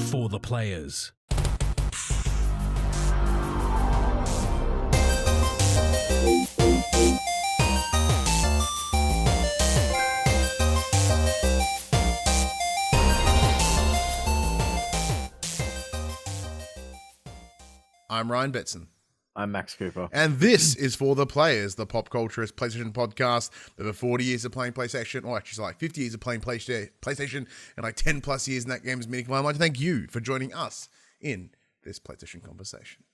For the players. I'm Ryan Betson. I'm Max Cooper. And this is For the Players, the pop culturist PlayStation podcast. Over 40 years of playing PlayStation, or actually like 50 years of playing PlayStation, and like 10 plus years in that game's meaning. I'd like to thank you for joining us in this PlayStation conversation.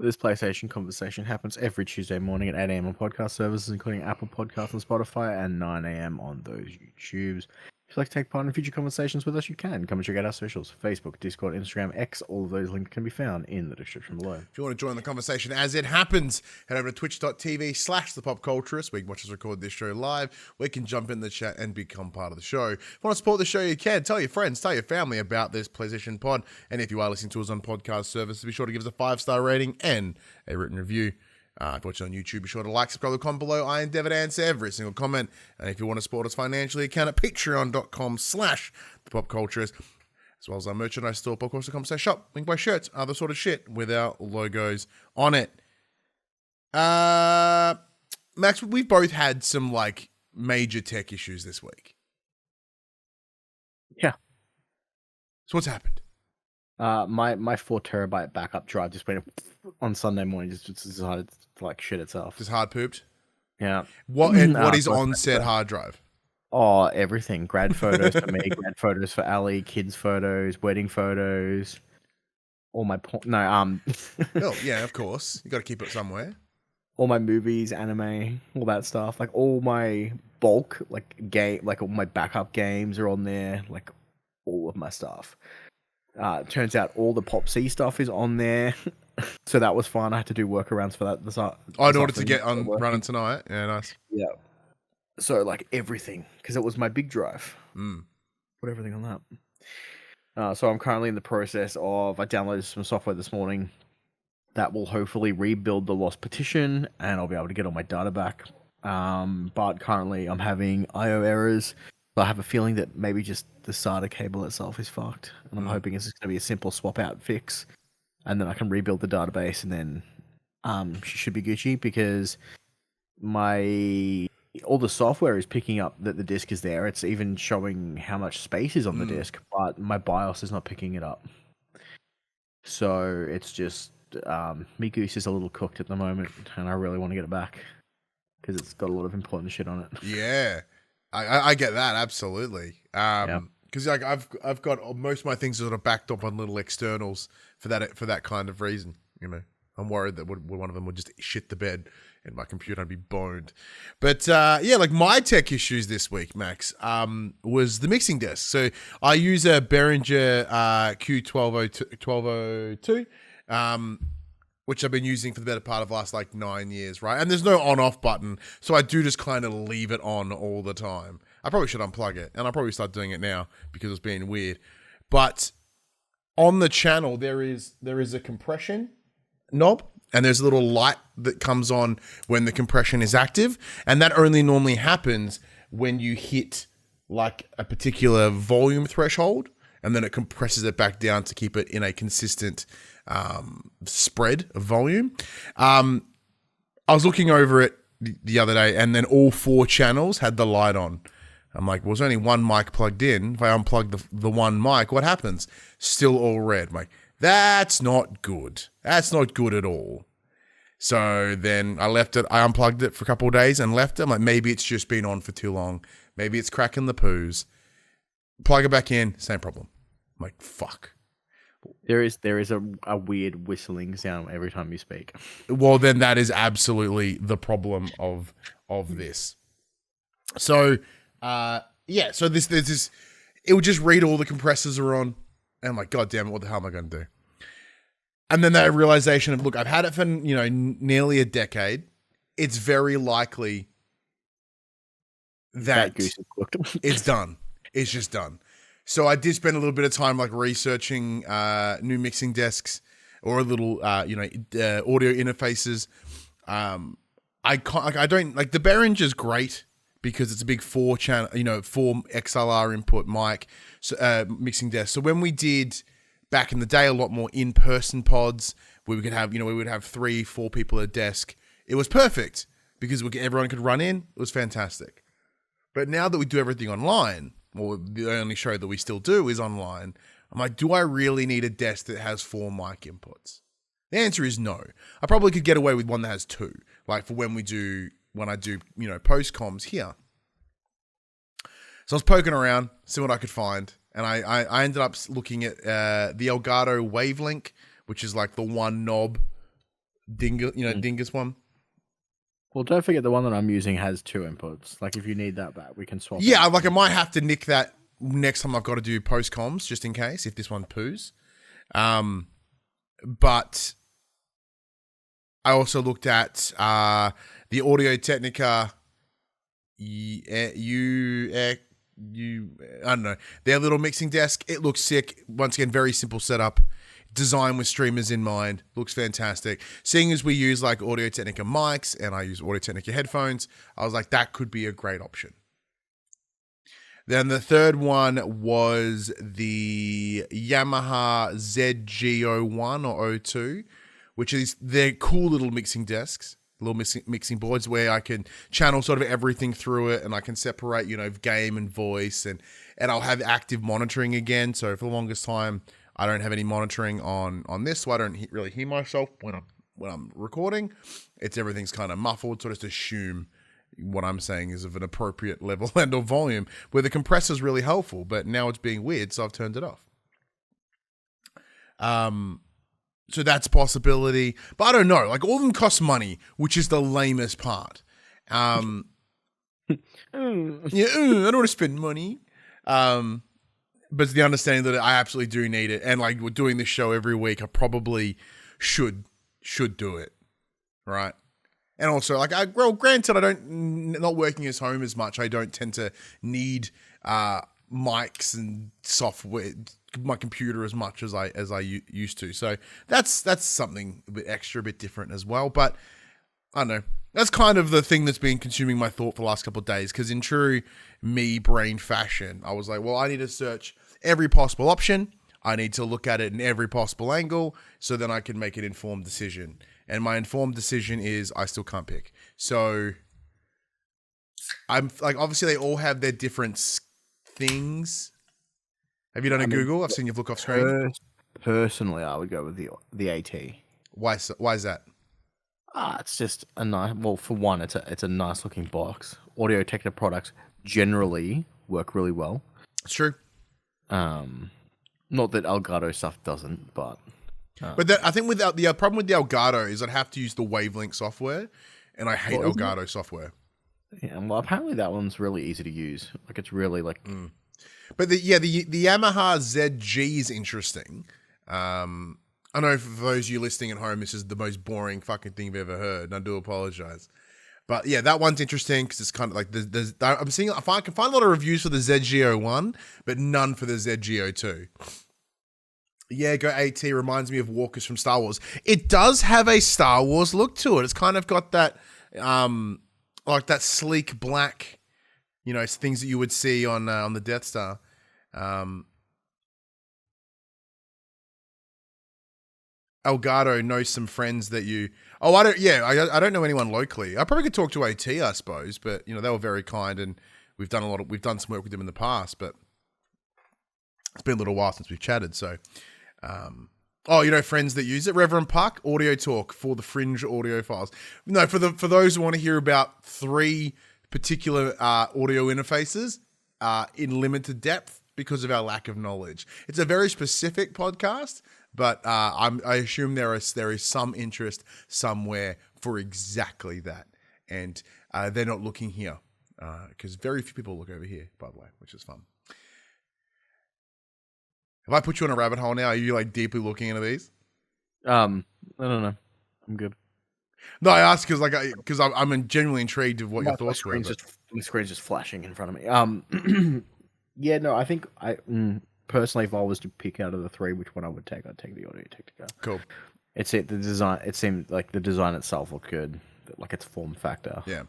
This PlayStation conversation happens every Tuesday morning at 8 a.m. on podcast services, including Apple Podcasts and Spotify, and 9 a.m. on those YouTubes. If you'd like to take part in future conversations with us, you can. Come and check out our socials, Facebook, Discord, Instagram, X. All of those links can be found in the description below. If you want to join the conversation as it happens, head over to twitch.tv/thepopculturist, where you can watch us record this show live. We can jump in the chat and become part of the show. If you want to support the show, you can. Tell your friends, tell your family about this PlayStation pod. And if you are listening to us on podcast services, be sure to give us a 5-star rating and a written review. If you're watching on YouTube, be sure to like, subscribe, comment below. I endeavor to answer every single comment. And if you want to support us financially, you can at patreon.com/thepopculturist, as well as our merchandise store, popculturist.com/shop. Link buy shirts, other sort of shit with our logos on it. Max, we've both had some like major tech issues this week. Yeah. So what's happened? My 4 terabyte backup drive just went on Sunday morning. Just decided to like shit itself. Just hard pooped. Yeah. What is on said hard drive? Oh, everything. Grad photos for me, grad photos for Ali, kids photos, wedding photos. All my Oh yeah, of course. You got to keep it somewhere. All my movies, anime, all that stuff. Like all my bulk, like all my backup games are on there. Like all of my stuff. Turns out all the PopC stuff is on there. So that was fun. I had to do workarounds for that. In order to get on running tonight. Yeah, nice. Yeah. So like everything, because it was my big drive. Put everything on that. So I'm currently in the process of, I downloaded some software this morning that will hopefully rebuild the lost partition, and I'll be able to get all my data back. But currently I'm having IO errors. So I have a feeling that maybe just the SATA cable itself is fucked, and I'm hoping it's just going to be a simple swap out fix, and then I can rebuild the database, and then should be Gucci, because all the software is picking up that the disk is there. It's even showing how much space is on the disk, but my BIOS is not picking it up. So it's just me Goose is a little cooked at the moment, and I really want to get it back because it's got a lot of important shit on it. Yeah. I get that, absolutely. Because like I've got most of my things sort of backed up on little externals for that kind of reason. You know, I'm worried that one of them would just shit the bed and my computer would be boned. But yeah, like my tech issues this week, Max, was the mixing desk. So I use a Behringer Q1202. Which I've been using for the better part of the last like 9 years, right? And there's no on-off button, so I do just kind of leave it on all the time. I probably should unplug it, and I'll probably start doing it now because it's being weird. But on the channel, there is a compression knob, and there's a little light that comes on when the compression is active, and that only normally happens when you hit like a particular volume threshold, and then it compresses it back down to keep it in a consistent spread of volume. I was looking over it the other day, and then all 4 channels had the light on. I'm like, well, there's only one mic plugged in. If I unplug the one mic, what happens? Still all red. I'm like, that's not good. That's not good at all. So then I left it. I unplugged it for a couple of days and left it. I'm like, maybe it's just been on for too long. Maybe it's cracking the poos. Plug it back in, same problem. I'm like, fuck. There is a weird whistling sound every time you speak. Well, then that is absolutely the problem of this. So, yeah. So there's this. It would just read all the compressors are on, and I'm like, God damn it, what the hell am I going to do? And then that realization of, look, I've had it for nearly a decade. It's very likely that it's done. It's just done. So I did spend a little bit of time like researching new mixing desks or a little audio interfaces. I don't like the Behringer's great because it's a big 4 channel, 4 XLR input mic mixing desk. So when we did back in the day, a lot more in-person pods where we could have, we would have 3-4 people at a desk. It was perfect because everyone could run in. It was fantastic. But now that we do everything online, or the only show that we still do is online, I'm like, do I really need a desk that has 4 mic inputs? The answer is no. I probably could get away with one that has 2, like for when I do, post comms here. So I was poking around, see what I could find, and I ended up looking at the Elgato Wavelink, which is like the one knob dingus one. Well, don't forget the one that I'm using has 2 inputs. Like if you need that back, we can swap. Yeah, like I might have to nick that next time I've got to do post comms, just in case if this one poos. But I also looked at the Audio Technica. I don't know, their little mixing desk. It looks sick. Once again, very simple setup, design with streamers in mind. Looks fantastic. Seeing as we use like Audio Technica mics and I use Audio Technica headphones, I was like, that could be a great option. Then the third one was the Yamaha ZG01 or 02, which is their cool little mixing desks. Little mixing boards where I can channel sort of everything through it, and I can separate, game and voice, and I'll have active monitoring again. So for the longest time, I don't have any monitoring on this, so I don't really hear myself when I'm recording. Everything's kind of muffled, so I just assume what I'm saying is of an appropriate level and or volume. Where the compressor's really helpful, but now it's being weird, so I've turned it off. So that's a possibility. But I don't know. Like, all of them cost money, which is the lamest part. I don't want to spend money. But it's the understanding that I absolutely do need it. And, like, we're doing this show every week. I probably should do it. Right? And also, like, granted, not working at home as much, I don't tend to need mics and software, my computer as much as I used to. So that's something a bit extra, a bit different as well. But I don't know. That's kind of the thing that's been consuming my thought for the last couple of days. Because in true me brain fashion, I was like, well, I need to search every possible option. I need to look at it in every possible angle, so then I can make an informed decision. And my informed decision is I still can't pick. So I'm like, obviously they all have their different things. Have you done a Google? I've seen you look off screen. Personally, I would go with the AT. Why is that? It's just a nice. Well, for one, it's a nice looking box. Audio Technica products generally work really well. It's true. Not that Elgato stuff doesn't, but I think the problem with the Elgato is I'd have to use the Wavelink software, and I hate Elgato software. Yeah, well, apparently that one's really easy to use. Like, it's really like. But the Yamaha ZG is interesting. I know for those of you listening at home, this is the most boring fucking thing you've ever heard, and I do apologize. But yeah, that one's interesting because it's kind of like I'm seeing. I can find a lot of reviews for the ZG01, but none for the ZG02. Yeah, go AT. Reminds me of walkers from Star Wars. It does have a Star Wars look to it. It's kind of got that, like that sleek black. It's things that you would see on the Death Star. Elgato knows some friends that you. Oh, I don't. Yeah, I don't know anyone locally. I probably could talk to AT, I suppose, but they were very kind, and we've done some work with them in the past, but it's been a little while since we've chatted. So, friends that use it. Reverend Puck, Audio Talk for the fringe audio files. No, for those who want to hear about 3 particular audio interfaces in limited depth because of our lack of knowledge. It's a very specific podcast, but I assume there is some interest somewhere for exactly that, and they're not looking here because very few people look over here, by the way, which is fun. Have I put you on a rabbit hole now? Are you like deeply looking into these? I don't know. I'm good. No, I asked because I'm genuinely intrigued of what your thoughts were. My screen's just flashing in front of me. Yeah, no, I think personally, if I was to pick out of the 3, which one I would take, I'd take the Audio Technica. Cool. The design. It seemed like the design itself looked good, like its form factor. Yeah.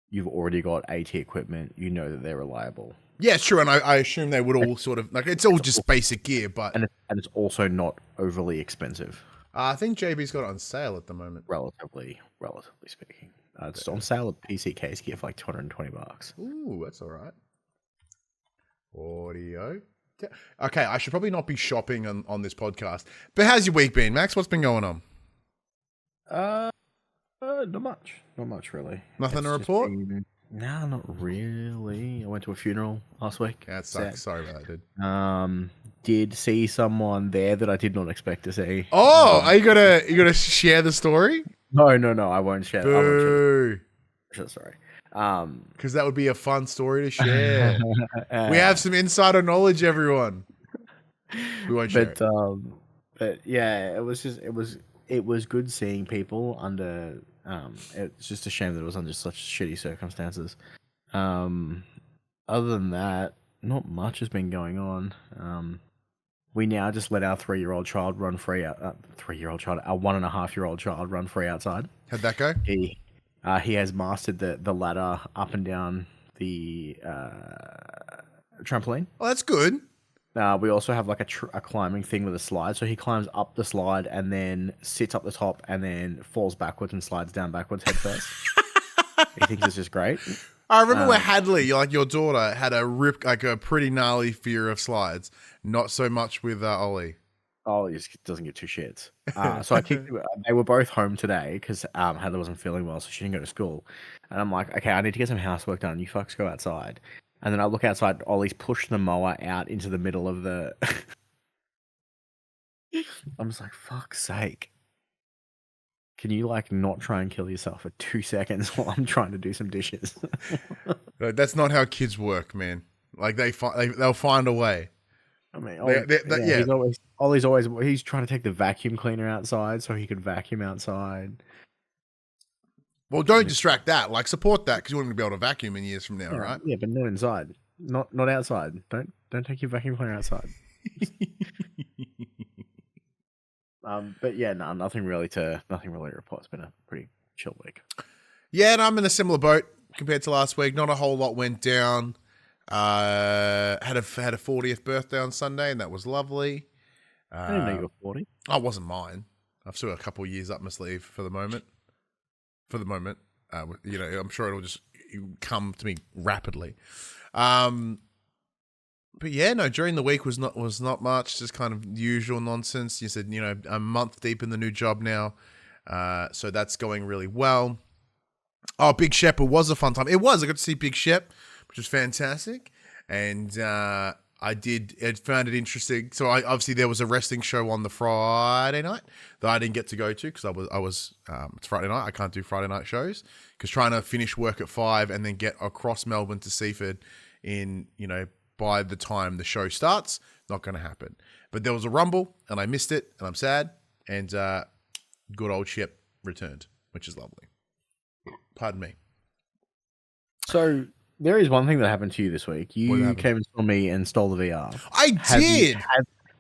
You've already got AT equipment. You know that they're reliable. Yeah, sure, and I assume they would all sort of like it's all just basic gear, but and it's also not overly expensive, I think JB's got it on sale at the moment. relatively speaking. It's on sale at PC case gear for like $220. Ooh, that's all right. Audio. Okay, I should probably not be shopping on this podcast. But how's your week been, Max? What's been going on? Not much really. Nothing to report? No, not really. I went to a funeral last week. Yeah, it sucks. Sorry about that, dude. Did see someone there that I did not expect to see. Oh, are you gonna share the story? No, I won't share. Boo. Sorry. Because that would be a fun story to share. We have some insider knowledge, everyone. We won't share it. But yeah, it was good seeing people under. It's just a shame that it was under such shitty circumstances. Other than that, not much has been going on. We now just let our 3-year-old child run free. Our 1.5-year-old child run free outside. How'd that go? He has mastered the ladder up and down the trampoline. Oh, that's good. We also have like a climbing thing with a slide. So he climbs up the slide and then sits up the top and then falls backwards and slides down backwards head first. He thinks it's just great. I remember where Hadley, like your daughter, had a pretty gnarly fear of slides. Not so much with Ollie. Oh, he just doesn't give two shits. So I kicked. They were both home today because Heather wasn't feeling well, so she didn't go to school. And I'm like, okay, I need to get some housework done. You fucks go outside. And then I look outside. Ollie's pushed the mower out into the middle of the. I'm just like, fuck's sake. Can you like not try and kill yourself for 2 seconds while I'm trying to do some dishes? That's not how kids work, man. Like they'll find a way. I mean, yeah. He's trying to take the vacuum cleaner outside so he could vacuum outside. Well, don't distract that. Like support that because you want him to be able to vacuum in years from now, right? Yeah, but not inside. Not outside. Don't take your vacuum cleaner outside. But yeah, no, nothing really to report. It's been a pretty chill week. Yeah, and I'm in a similar boat compared to last week. Not a whole lot went down. Had a 40th birthday on Sunday, and that was lovely. I didn't know you were 40. Oh, it wasn't mine. I've still got a couple of years up my sleeve for the moment. I'm sure it'll just come to me rapidly. But yeah, no, during the week was not much, just kind of usual nonsense. You said, a month deep in the new job now. So that's going really well. Oh, Big Shep, it was a fun time. It was. I got to see Big Shep, which was fantastic. And I found it interesting. So obviously there was a wrestling show on the Friday night that I didn't get to go to because I was it's Friday night. I can't do Friday night shows because trying to finish work at 5 and then get across Melbourne to Seaford in, by the time the show starts, not going to happen. But there was a Rumble and I missed it and I'm sad. And good old Shep returned, which is lovely. Pardon me. So there is one thing that happened to you this week. You came and saw me and stole the VR. I did.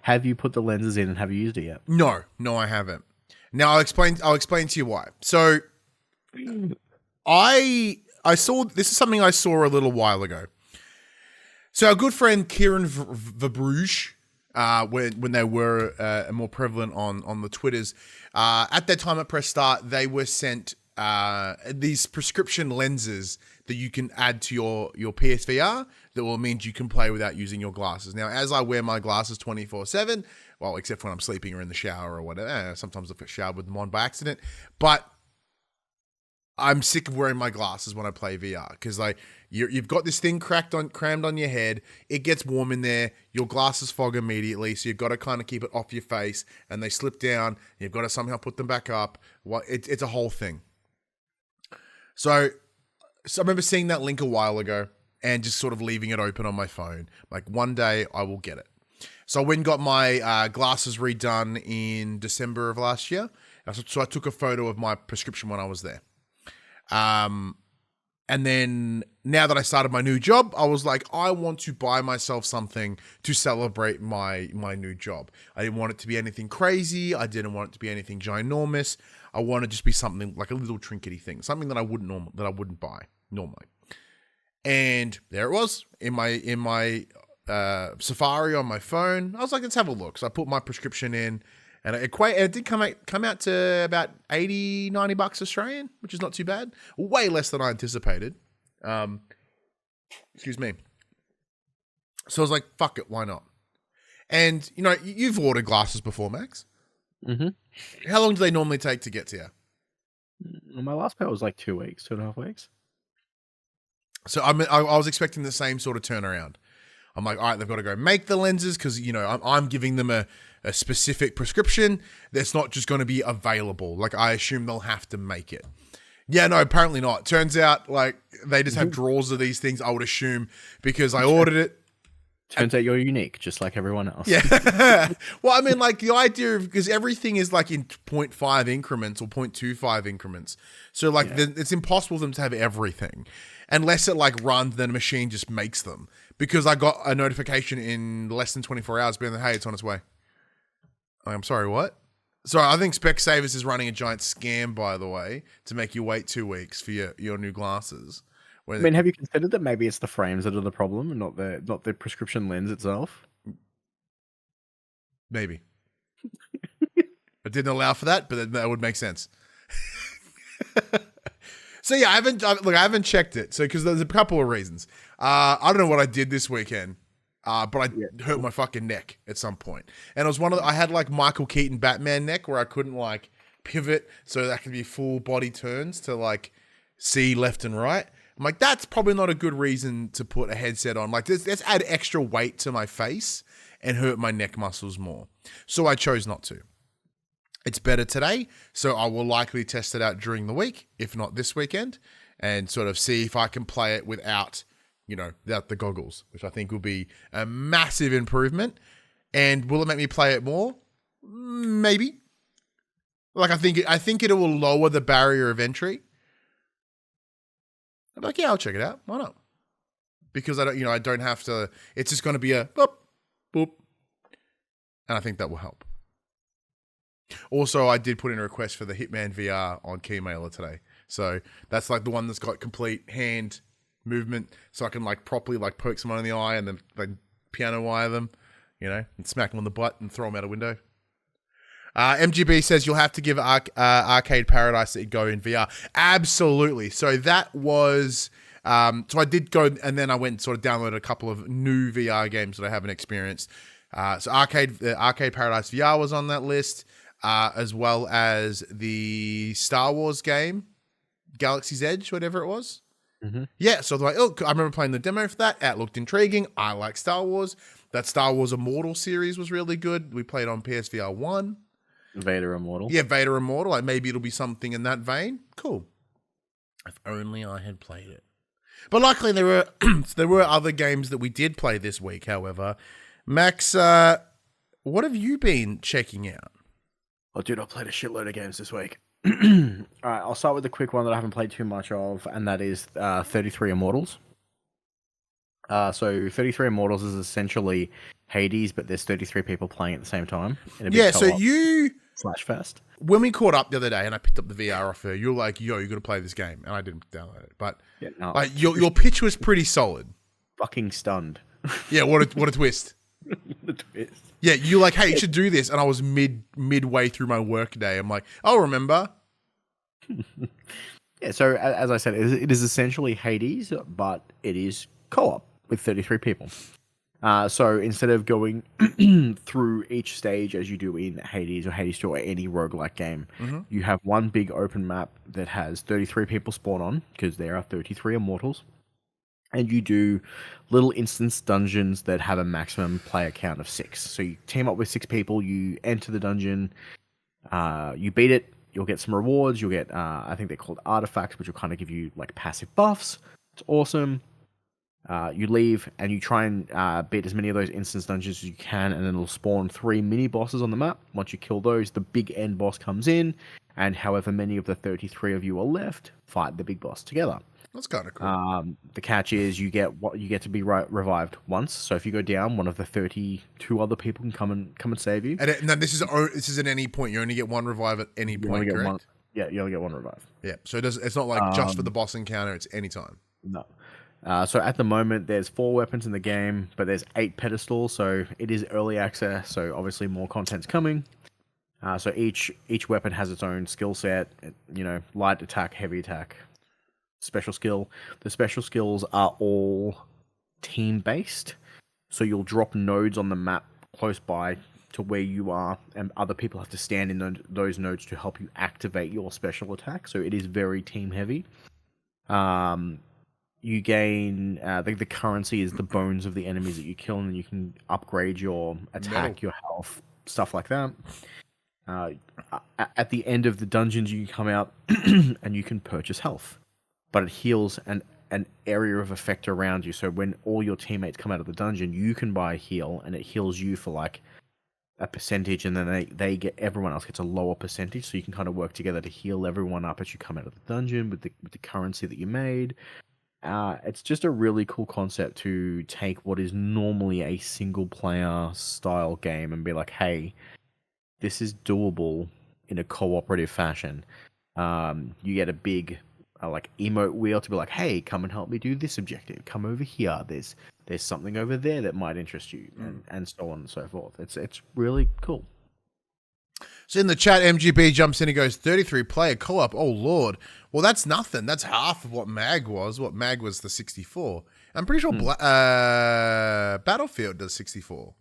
Have you put the lenses in and have you used it yet? No, I haven't. Now I'll explain to you why. So I saw this is something I saw a little while ago. So our good friend Kieran Verbruge, when they were more prevalent on the Twitters, at that time at Press Start, they were sent these prescription lenses that you can add to your PSVR that will mean you can play without using your glasses. Now, as I wear my glasses 24/7, well, except when I'm sleeping or in the shower or whatever, sometimes I get showered with them on by accident, but I'm sick of wearing my glasses when I play VR because like you've got this thing crammed on your head. It gets warm in there. Your glasses fog immediately, so you've got to kind of keep it off your face, and they slip down. You've got to somehow put them back up. Well, it's a whole thing. So I remember seeing that link a while ago and just sort of leaving it open on my phone. Like one day I will get it. So I went and got my glasses redone in December of last year. So I took a photo of my prescription when I was there. And then now that I started my new job, I was like, I want to buy myself something to celebrate my new job. I didn't want it to be anything crazy. I didn't want it to be anything ginormous. I want to just be something like a little trinkety thing, something that I wouldn't buy normally. And there it was in my Safari on my phone. I was like, let's have a look. So I put my prescription in, and it did come out to about $80-$90 Australian, which is not too bad. Way less than I anticipated. Excuse me. So I was like, fuck it, why not? And, you know, you've ordered glasses before, Max. Mm-hmm. How long do they normally take to get to you? My last pair was like 2 weeks, 2.5 weeks. So I was expecting the same sort of turnaround. I'm like, all right, they've got to go make the lenses because, you know, I'm giving them a specific prescription that's not just going to be available. Like, I assume they'll have to make it. Yeah, no, apparently not. Turns out, like, they just have drawers of these things, I would assume, because I ordered it. Turns out you're unique, just like everyone else. Yeah. Well, I mean, like, the idea of, because everything is like in 0.5 increments or 0.25 increments. So, like, it's impossible for them to have everything unless it, like, runs, then a machine just makes them. Because I got a notification in less than 24 hours being like, hey, it's on its way. I'm sorry, what? Sorry, I think Specsavers is running a giant scam, by the way, to make you wait 2 weeks for your new glasses. I mean, have you considered that maybe it's the frames that are the problem and not the prescription lens itself? Maybe. I didn't allow for that, but that would make sense. So yeah, I haven't checked it. So because there's a couple of reasons. I don't know what I did this weekend, but I hurt my fucking neck at some point, and it was I had like Michael Keaton Batman neck where I couldn't like pivot so that could be full body turns to like see left and right. I'm like, that's probably not a good reason to put a headset on. Like, let's add extra weight to my face and hurt my neck muscles more. So I chose not to. It's better today, so I will likely test it out during the week, if not this weekend, and sort of see if I can play it without the goggles, which I think will be a massive improvement. And will it make me play it more? Maybe. Like, I think it will lower the barrier of entry. I'm like, yeah, I'll check it out. Why not? Because I don't have to. It's just going to be a boop, boop, and I think that will help. Also, I did put in a request for the Hitman VR on Keymailer today, so that's like the one that's got complete hand movement, so I can like properly like poke someone in the eye and then like piano wire them, and smack them on the butt and throw them out a window. MGB says you'll have to give Arcade Paradise a go in VR. Absolutely. So that was... so I did go, and then I went and sort of downloaded a couple of new VR games that I haven't experienced. So Arcade Paradise VR was on that list, as well as the Star Wars game, Galaxy's Edge, whatever it was. Mm-hmm. Yeah, so I remember playing the demo for that. It looked intriguing. I like Star Wars. That Star Wars Immortal series was really good. We played on PSVR 1. Vader Immortal. Yeah, Vader Immortal. Like maybe it'll be something in that vein. Cool. If only I had played it. But luckily there were other games that we did play this week, however. Max, what have you been checking out? Oh, dude, I played a shitload of games this week. All right, I'll start with the quick one that I haven't played too much of, and that is 33 Immortals. So 33 Immortals is essentially Hades, but there's 33 people playing at the same time. Yeah, so you... Slashfest. When we caught up the other day and I picked up the VR off her, you were like, yo, you got to play this game. And I didn't download it. But your pitch was pretty solid. Fucking stunned. Yeah, what a twist. The twist. Yeah, you like, hey, you should do this. And I was midway through my work day. I'm like, I'll remember. Yeah, so as I said, it is essentially Hades, but it is co-op with 33 people. So instead of going through each stage as you do in Hades or Hades 2 or any roguelike game, you have one big open map that has 33 people spawn on, because there are 33 immortals. And you do little instance dungeons that have a maximum player count of 6. So you team up with 6 people, you enter the dungeon, you beat it, you'll get some rewards, you'll get, I think they're called artifacts, which will kind of give you like passive buffs. It's awesome. You leave and you try and beat as many of those instance dungeons as you can, and then it'll spawn 3 mini bosses on the map. Once you kill those, the big end boss comes in, and however many of the 33 of you are left, fight the big boss together. That's kind of cool. The catch is you get to be revived once. So if you go down, one of the 32 other people can come and save you. And this is at any point. You only get one revive at any point, correct? You only get one revive. Yeah. So it's not like just for the boss encounter. It's any time. No. So at the moment, there's 4 weapons in the game, but there's 8 pedestals, so it is early access, so obviously more content's coming. So each weapon has its own skill set, light attack, heavy attack, special skill. The special skills are all team-based, so you'll drop nodes on the map close by to where you are, and other people have to stand in those nodes to help you activate your special attack, so it is very team-heavy. You gain the currency is the bones of the enemies that you kill, and then you can upgrade your attack, your health, stuff like that. At the end of the dungeons, you can come out and you can purchase health, but it heals an area of effect around you. So when all your teammates come out of the dungeon, you can buy a heal, and it heals you for like a percentage, and then everyone else gets a lower percentage. So you can kind of work together to heal everyone up as you come out of the dungeon with the currency that you made. It's just a really cool concept to take what is normally a single player style game and be like, hey, this is doable in a cooperative fashion. You get a big like emote wheel to be like, hey, come and help me do this objective. Come over here. There's something over there that might interest you, and so on and so forth. It's really cool. So in the chat, MGB jumps in and goes, 33 player co-op. Oh, Lord. Well, that's nothing. That's half of what MAG was. What MAG was the 64. I'm pretty sure Battlefield does 64.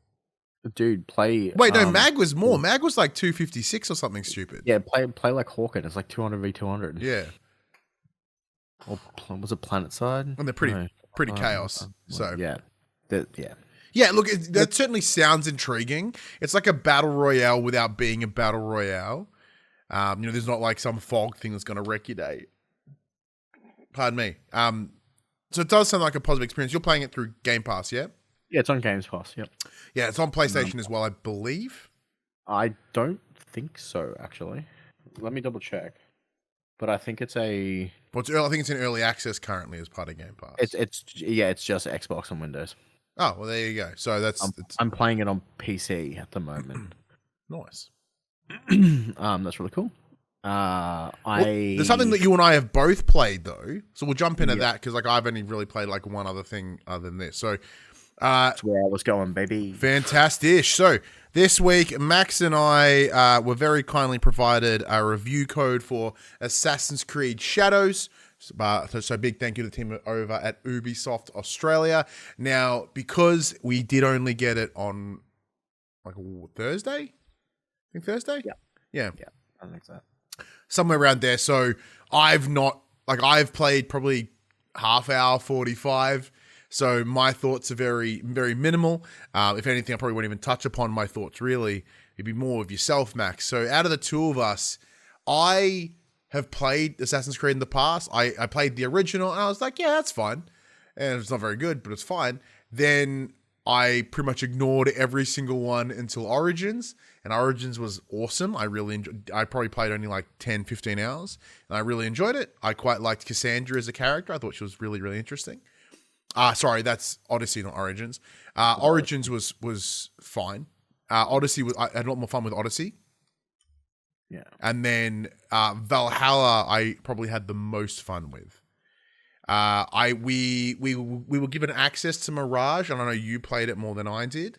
Dude, play... Wait, no, MAG was more. MAG was like 256 or something stupid. Yeah, play like Hawken. It's like 200 v 200. Yeah. Or was it Planet Side? And they're pretty chaos. So yeah. Yeah, look, that certainly sounds intriguing. It's like a battle royale without being a battle royale. There's not like some fog thing that's going to wreck your day. Pardon me. So it does sound like a positive experience. You're playing it through Game Pass, yeah? Yeah, it's on Games Pass, yep. Yeah, it's on PlayStation as well, I believe. I don't think so, actually. Let me double check. But I think it's a... Well, I think it's in early access currently as part of Game Pass. It's just Xbox and Windows. Oh, well, there you go. So I'm playing it on PC at the moment. Nice. That's really cool. There's something that you and I have both played though, so we'll jump into that because like I've only really played like one other thing other than this. So that's where I was going, baby. Fantastic. So this week, Max and I were very kindly provided a review code for Assassin's Creed Shadows. So big thank you to the team over at Ubisoft Australia. Now, because we did only get it on like Thursday? I think Thursday? Yeah. I think so. Somewhere around there. So I've played probably half hour, 45. So my thoughts are very, very minimal. If anything, I probably won't even touch upon my thoughts really. It'd be more of yourself, Max. So out of the two of us, I have played Assassin's Creed in the past. I played the original and I was like, yeah, that's fine. And it's not very good, but it's fine. Then I pretty much ignored every single one until Origins. And Origins was awesome. I probably played only like 10, 15 hours. And I really enjoyed it. I quite liked Cassandra as a character. I thought she was really, really interesting. Sorry, that's Odyssey, not Origins. Origins was fine. Odyssey I had a lot more fun with Odyssey. Yeah. And then Valhalla, I probably had the most fun with. We were given access to Mirage, and I know you played it more than I did,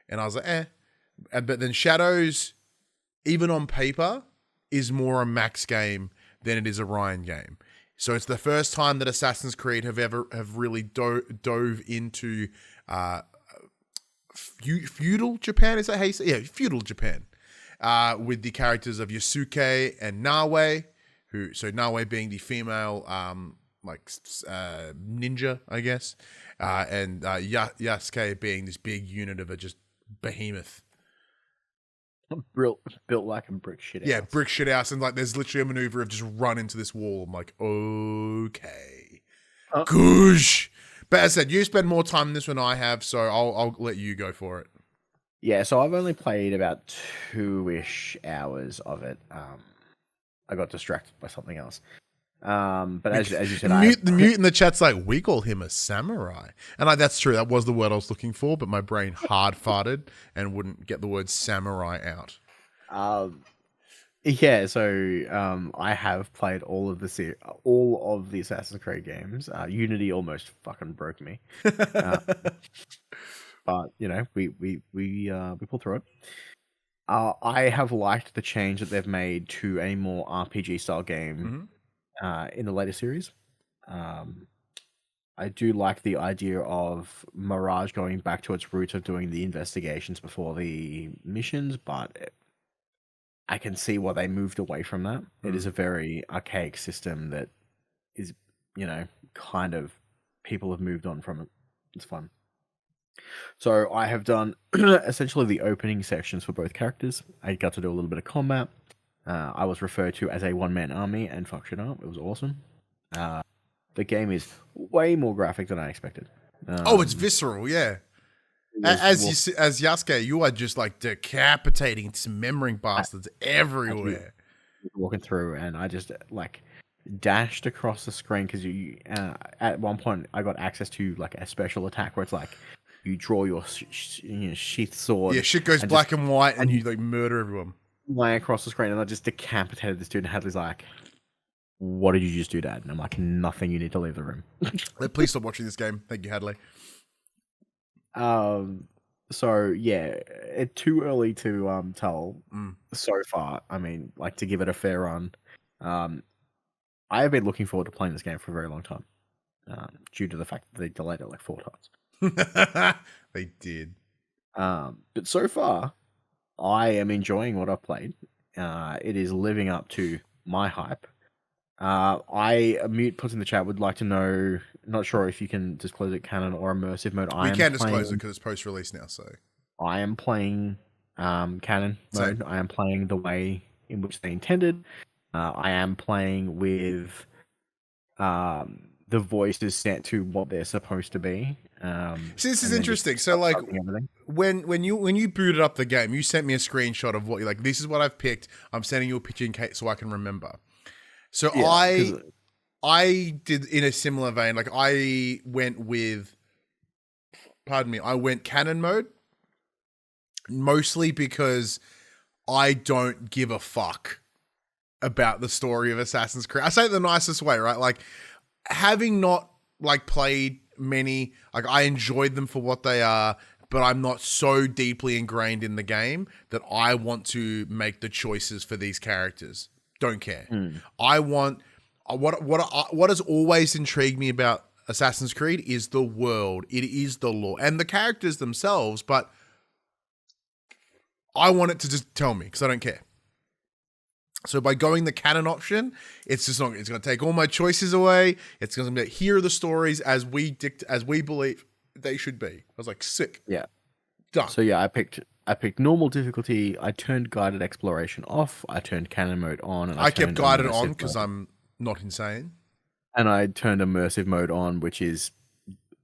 and I was like, eh. But then Shadows, even on paper, is more a Max game than it is a Ryan game. So it's the first time that Assassin's Creed have really dove into feudal Japan. Is that how you say? Yeah, feudal Japan. With the characters of Yasuke and Nawe, Nawe being the female ninja, I guess, and Yasuke being this big unit of a just behemoth. Built like a brick shit house. Yeah, brick shit house, and like there's literally a maneuver of just run into this wall. I'm like, okay, goosh. But as I said, you spend more time in this than I have, so I'll let you go for it. Yeah, so I've only played about 2-ish hours of it. I got distracted by something else. But as you said, the mute in the chat's like, we call him a samurai. And that's true. That was the word I was looking for, but my brain hard farted and wouldn't get the word samurai out. Yeah, so I have played all of the Assassin's Creed games. Unity almost fucking broke me, uh, but you know we pull through it. I have liked the change that they've made to a more RPG style game in the later series. I do like the idea of Mirage going back to its roots of doing the investigations before the missions, but I can see why they moved away from that. It is a very archaic system that is, kind of people have moved on from it. It's fun. So I have done essentially the opening sections for both characters. I got to do a little bit of combat. I was referred to as a one-man army and fucked it up. It was awesome. The game is way more graphic than I expected. It's visceral, yeah. As Yasuke, you are just like decapitating, dismembering bastards everywhere. Walking through, and I just like dashed across the screen because you. At one point, I got access to like a special attack where it's like you draw your sheath sword. Yeah, shit goes black and white, and you like murder everyone. Laying across the screen, and I just decapitated this dude. And Hadley's like, "What did you just do, Dad?" And I'm like, "Nothing. You need to leave the room." Please stop watching this game. Thank you, Hadley. So yeah, it's too early to tell so far. I mean, like to give it a fair run. I have been looking forward to playing this game for a very long time, due to the fact that they delayed it like 4 times. They did. But so far, I am enjoying what I've played. It is living up to my hype. Mute puts in the chat would like to know, not sure if you can disclose it canon or immersive mode. We can disclose it because it's post-release now, so. I am playing canon mode. I am playing the way in which they intended. I am playing with the voices set to what they're supposed to be. See, this is interesting. So, like, when you booted up the game, you sent me a screenshot of what you're like. This is what I've picked. I'm sending you a picture in case so I can remember. So yeah, I did in a similar vein. Like I went canon mode, mostly because I don't give a fuck about the story of Assassin's Creed. I say it the nicest way, right? Like having not like played many, like I enjoyed them for what they are, but I'm not so deeply ingrained in the game that I want to make the choices for these characters. Don't care. I want what has always intrigued me about Assassin's Creed is the world. It is the lore and the characters themselves, but I want it to just tell me because I don't care. So by going the canon option, it's just not. It's going to take all my choices away. It's going to be here are the stories as we believe they should be. I was like, sick. Yeah. Done. So yeah, I picked normal difficulty. I turned guided exploration off. I turned canon mode on, and I kept guided on because I'm not insane. And I turned immersive mode on, which is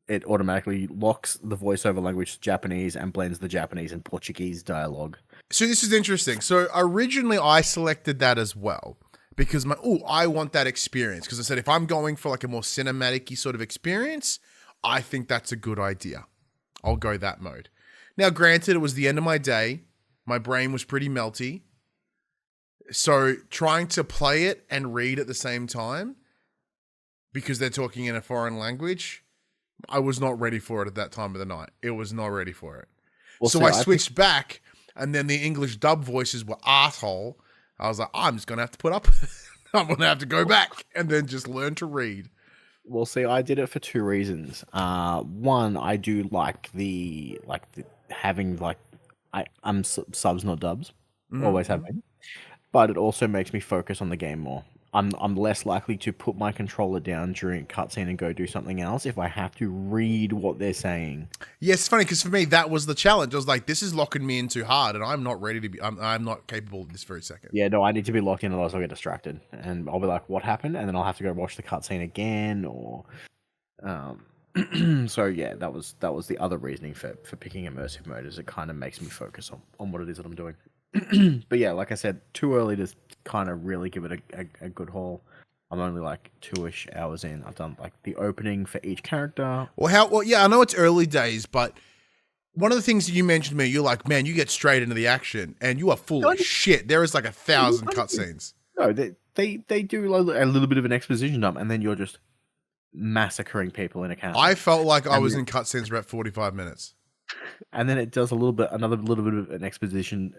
it automatically locks the voiceover language to Japanese and blends the Japanese and Portuguese dialogue. So this is interesting. So originally I selected that as well because I want that experience. Because I said if I'm going for like a more cinematic-y sort of experience, I think that's a good idea. I'll go that mode. Now, granted, it was the end of my day. My brain was pretty melty. So trying to play it and read at the same time, because they're talking in a foreign language, I was not ready for it at that time of the night. It was not ready for it. Well, so I switched back, and then the English dub voices were arsehole. I was like, I'm just going to have to put up with it. I'm going to have to go back and then just learn to read. Well, see, I did it for 2 reasons. One, I do like the having like I'm subs not dubs, always have been, but it also makes me focus on the game more. I'm less likely to put my controller down during a cutscene and go do something else if I have to read what they're saying. Yeah, it's funny because for me that was the challenge. I was like, this is locking me in too hard, and I'm not ready to be. I'm not capable of this very second. Yeah, no, I need to be locked in, otherwise I'll get distracted, and I'll be like, "What happened?" And then I'll have to go watch the cutscene again, or. So yeah, that was the other reasoning for picking immersive mode, is it kind of makes me focus on what it is that I'm doing. But yeah, like I said, too early to kind of really give it a good haul. I'm only like 2-ish hours in. I've done like the opening for each character. Well, yeah, I know it's early days, but one of the things that you mentioned to me, you're like, man, you get straight into the action, and you are full of shit. There is like 1,000 cutscenes. No, they do a little bit of an exposition dump, and then you're just massacring people in a castle. I felt like I was in cutscenes for about 45 minutes. And then it does another little bit of an exposition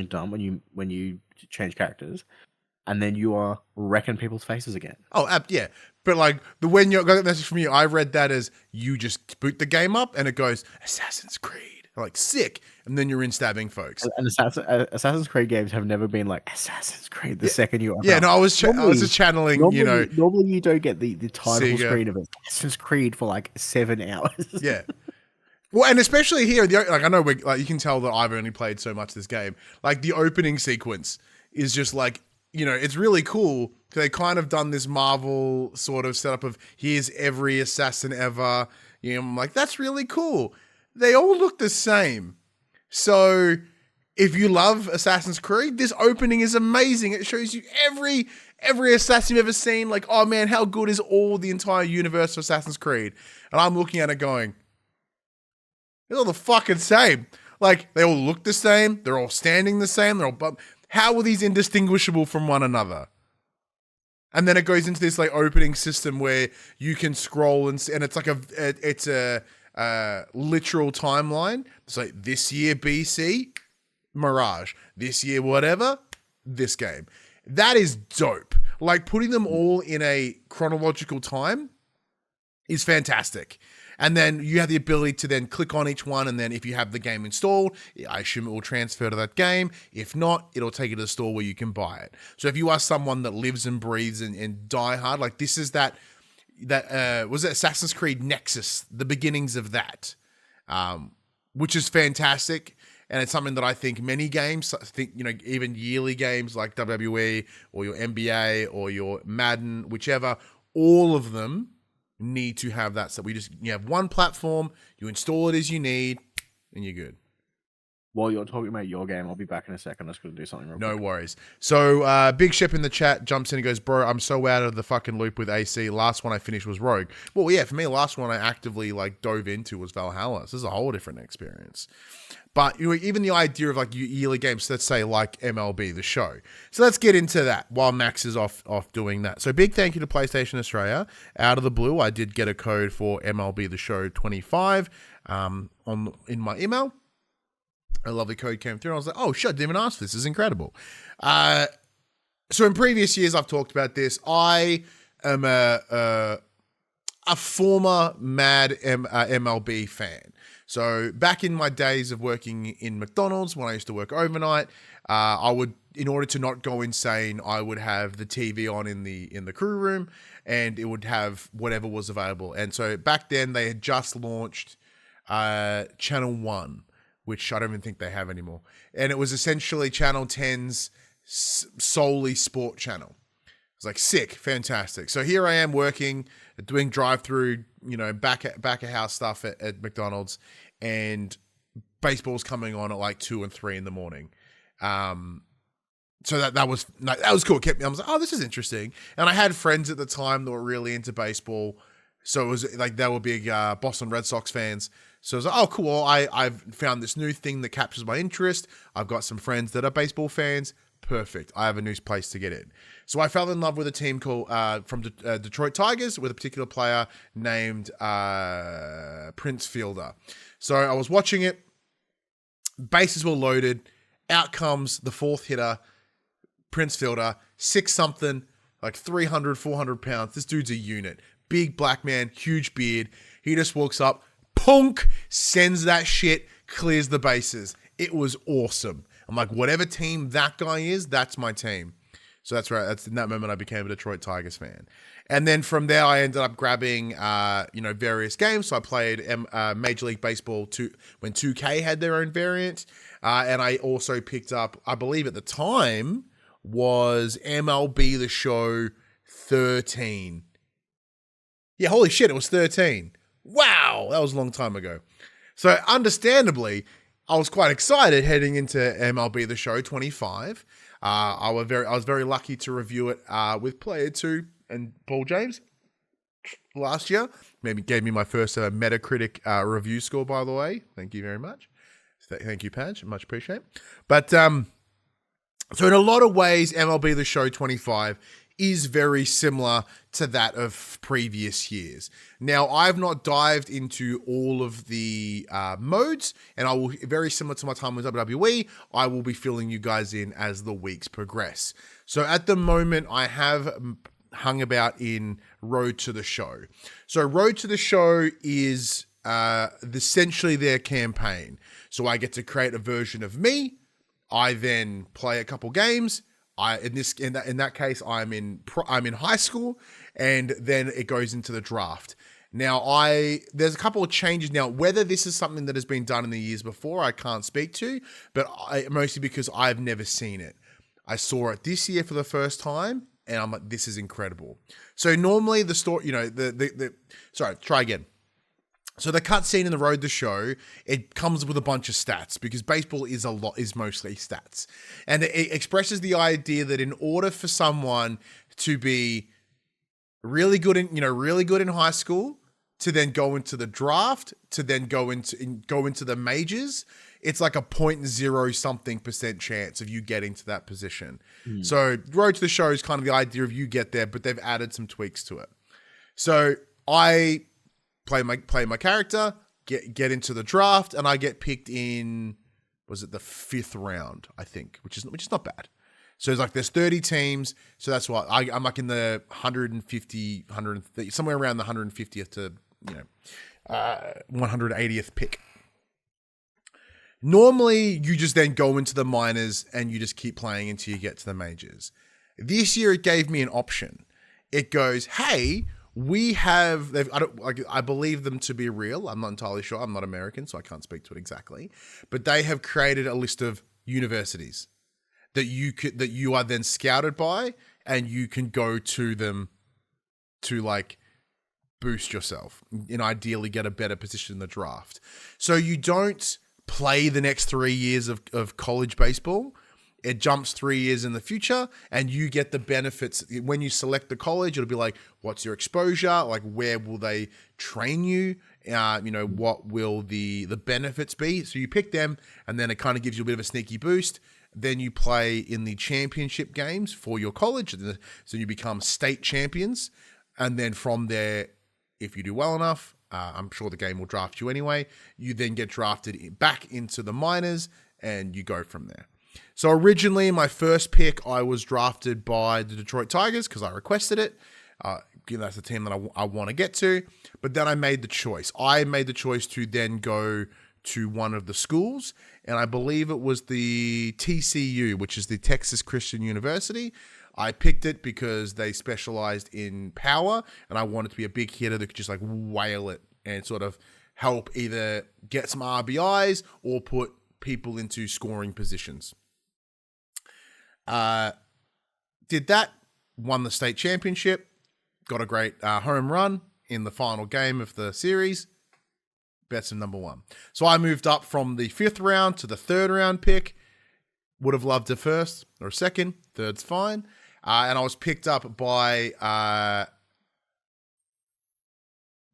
dump when you change characters, and then you are wrecking people's faces again. Oh, yeah. But like when you got a message from you, I read that as you just boot the game up and it goes Assassin's Creed. I'm like, sick. And then you're in stabbing folks. And Assassin's Creed games have never been like Assassin's Creed the second you. Yeah, no, I was just channeling. Normally you don't get the title screen of Assassin's Creed for like 7 hours. Yeah. Well, and especially here, like I know you can tell that I've only played so much this game. Like the opening sequence is just like, it's really cool. They kind of done this Marvel sort of setup of here's every assassin ever. I'm like, that's really cool. They all look the same. So if you love Assassin's Creed, this opening is amazing. It shows you every assassin you've ever seen. Like, oh man, how good is the entire universe of Assassin's Creed? And I'm looking at it going, they're all the fucking same. Like, they all look the same. They're all standing the same. How are these indistinguishable from one another? And then it goes into this like opening system where you can scroll and it's like it's a literal timeline. It's like this year BC, Mirage. This year whatever, this game. That is dope. Like putting them all in a chronological time is fantastic. And then you have the ability to then click on each one, and then if you have the game installed, I assume it will transfer to that game. If not, it'll take you to the store where you can buy it. So if you are someone that lives and breathes and die hard, like this is that was it Assassin's Creed Nexus, the beginnings of that, which is fantastic. And it's something that I think many games, even yearly games like WWE or your NBA or your Madden, whichever, all of them need to have that. So you have one platform, you install it as you need, and you're good. While you're talking about your game, I'll be back in a second. I'm just going to do something real quick. No worries. So Big Ship in the chat jumps in and goes, bro, I'm so out of the fucking loop with AC. Last one I finished was Rogue. Well, yeah, for me, last one I actively dove into was Valhalla. So this is a whole different experience. But even the idea of yearly games, let's say like MLB The Show. So let's get into that while Max is off doing that. So big thank you to PlayStation Australia. Out of the blue, I did get a code for MLB The Show 25 in my email. A lovely code came through. And I was like, oh shit, I didn't even ask for this. This is incredible. So in previous years, I've talked about this. I am a former mad MLB fan. So back in my days of working in McDonald's, when I used to work overnight, I would, in order to not go insane, I would have the TV on in the crew room, and it would have whatever was available. And so back then, they had just launched Channel 1, which I don't even think they have anymore. And it was essentially Channel 10's solely sport channel. It was like sick, fantastic. So here I am working, doing drive-through, back of house stuff at McDonald's, and baseball's coming on at like 2 and 3 in the morning. So that was cool. It kept me. I was like, oh, this is interesting. And I had friends at the time that were really into baseball. So it was like they were big Boston Red Sox fans. So I was like, oh, cool. I've found this new thing that captures my interest. I've got some friends that are baseball fans. Perfect. I have a new place to get in. So I fell in love with a team called from Detroit Tigers with a particular player named Prince Fielder. So I was watching it. Bases were loaded. Out comes the fourth hitter, Prince Fielder, 6-something, like 300, 400 pounds. This dude's a unit. Big black man, huge beard. He just walks up, punk, sends that shit, clears the bases. It was awesome. I'm like, whatever team that guy is, that's my team. So that's right. That's in that moment I became a Detroit Tigers fan. And then from there, I ended up grabbing, various games. So I played Major League Baseball 2 when 2K had their own variant. And I also picked up, I believe at the time, was MLB The Show 13. Yeah, holy shit, it was 13. Wow, that was a long time ago. So understandably, I was quite excited heading into MLB The Show 25. I was very lucky to review it with Player 2 and Paul James. last year. Maybe gave me my first Metacritic review score, by the way. Thank you very much. Thank you, Padge. Much appreciate. But so in a lot of ways, MLB The Show 25 is very similar to that of previous years. Now, I've not dived into all of the modes, and I will, very similar to my time with WWE, I will be filling you guys in as the weeks progress. So at the moment, I have hung about in Road to the Show. So Road to the Show is essentially their campaign. So I get to create a version of me. I then play a couple games. In that case, I'm in high school, and then it goes into the draft. Now, there's a couple of changes now. Whether this is something that has been done in the years before, I can't speak to, but mostly because I've never seen it. I saw it this year for the first time, and I'm like, this is incredible. So normally the story, sorry, try again. So the cutscene in the Road to Show, it comes with a bunch of stats because baseball is mostly stats. And it expresses the idea that in order for someone to be really good in high school, to then go into the draft, to then go into the majors, it's like a 0.0 something% chance of you getting to that position. So Road to the Show is kind of the idea of you get there, but they've added some tweaks to it. So I play my character, get into the draft, and I get picked in, was it the 5th round, I think, which is not bad. So it's like there's 30 teams, so that's why I'm like in the 150, 130, somewhere around the 150th to 180th pick. Normally, you just then go into the minors and you just keep playing until you get to the majors. This year, it gave me an option. It goes, hey, I believe them to be real. I'm not entirely sure. I'm not American, so I can't speak to it exactly. But they have created a list of universities that you are then scouted by, and you can go to them to like boost yourself and ideally get a better position in the draft. So you don't play the next 3 years of college baseball. It jumps 3 years in the future, and you get the benefits. When you select the college, it'll be like, what's your exposure? Like, where will they train you? What will the benefits be? So you pick them, and then it kind of gives you a bit of a sneaky boost. Then you play in the championship games for your college. So you become state champions. And then from there, if you do well enough, I'm sure the game will draft you anyway. You then get drafted back into the minors, and you go from there. So originally, my first pick, I was drafted by the Detroit Tigers because I requested it. That's the team that I want to get to. But then I made the choice. I made the choice to then go to one of the schools, and I believe it was the TCU, which is the Texas Christian University. I picked it because they specialized in power, and I wanted to be a big hitter that could just like whale it and sort of help either get some RBIs or put people into scoring positions. Did that, won the state championship, got a great home run in the final game of the series. Betson number 1. So I moved up from the 5th round to the 3rd round pick. Would have loved a first or a second. Third's fine. And I was picked up by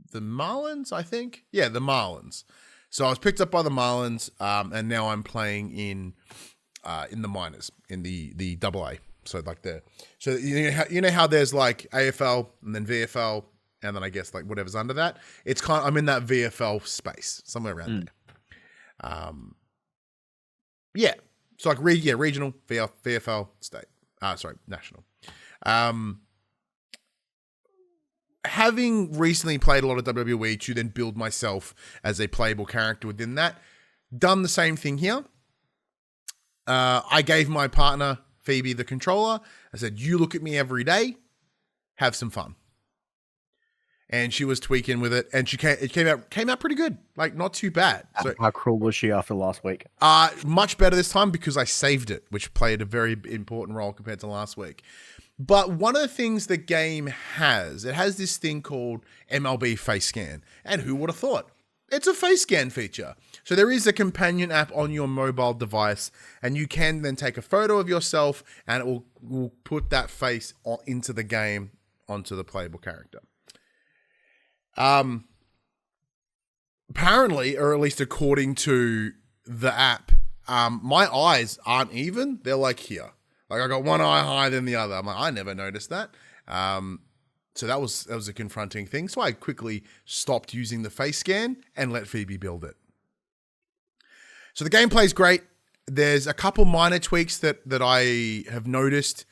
the Marlins, I think. Yeah, the Marlins. So I was picked up by the Marlins, and now I'm playing in the minors, in the AA. So like you know how there's like AFL and then VFL, and then I guess like whatever's under that. I'm in that VFL space, somewhere around there. Yeah. So like regional, VFL, state. National. Having recently played a lot of WWE to then build myself as a playable character within that, done the same thing here. I gave my partner, Phoebe, the controller. I said, you look at me every day, have some fun. And she was tweaking with it, and it came out pretty good, like not too bad. So, how cruel was she after last week? Much better this time because I saved it, which played a very important role compared to last week. But one of the things the game has, it has this thing called MLB Face Scan, and who would have thought? It's a face scan feature. So there is a companion app on your mobile device, and you can then take a photo of yourself, and it will put that face into the game onto the playable character. Apparently, or at least according to the app, my eyes aren't even. They're like here. Like I got one eye higher than the other. I'm like, I never noticed that. So that was a confronting thing. So I quickly stopped using the face scan and let Phoebe build it. So the gameplay's great. There's a couple minor tweaks that I have noticed.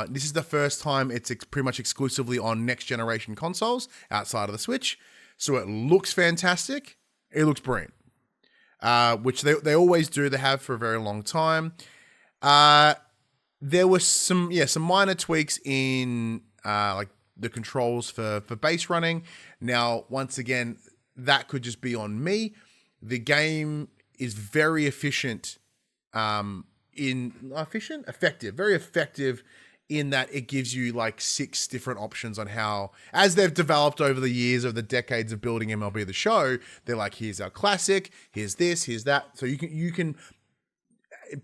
This is the first time it's pretty much exclusively on next generation consoles outside of the Switch. So it looks fantastic. It looks brilliant, which they always do. They have for a very long time. There was some minor tweaks in like the controls for base running. Now, once again, that could just be on me. The game is very efficient. Very effective in that it gives you like 6 different options on how, as they've developed over the years of the decades of building MLB The Show, they're like, here's our classic, here's this, here's that. So you can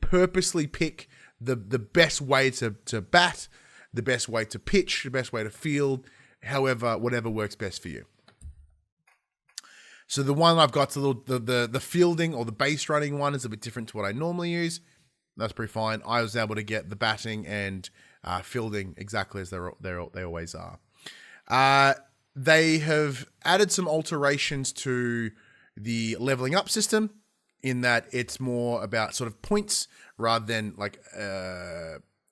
purposely pick the best way to bat, the best way to pitch, the best way to field, whatever works best for you. So the one I've got, the fielding or the base running one is a bit different to what I normally use. That's pretty fine. I was able to get the batting and fielding exactly as they always are. They have added some alterations to the leveling up system in that it's more about sort of points rather than like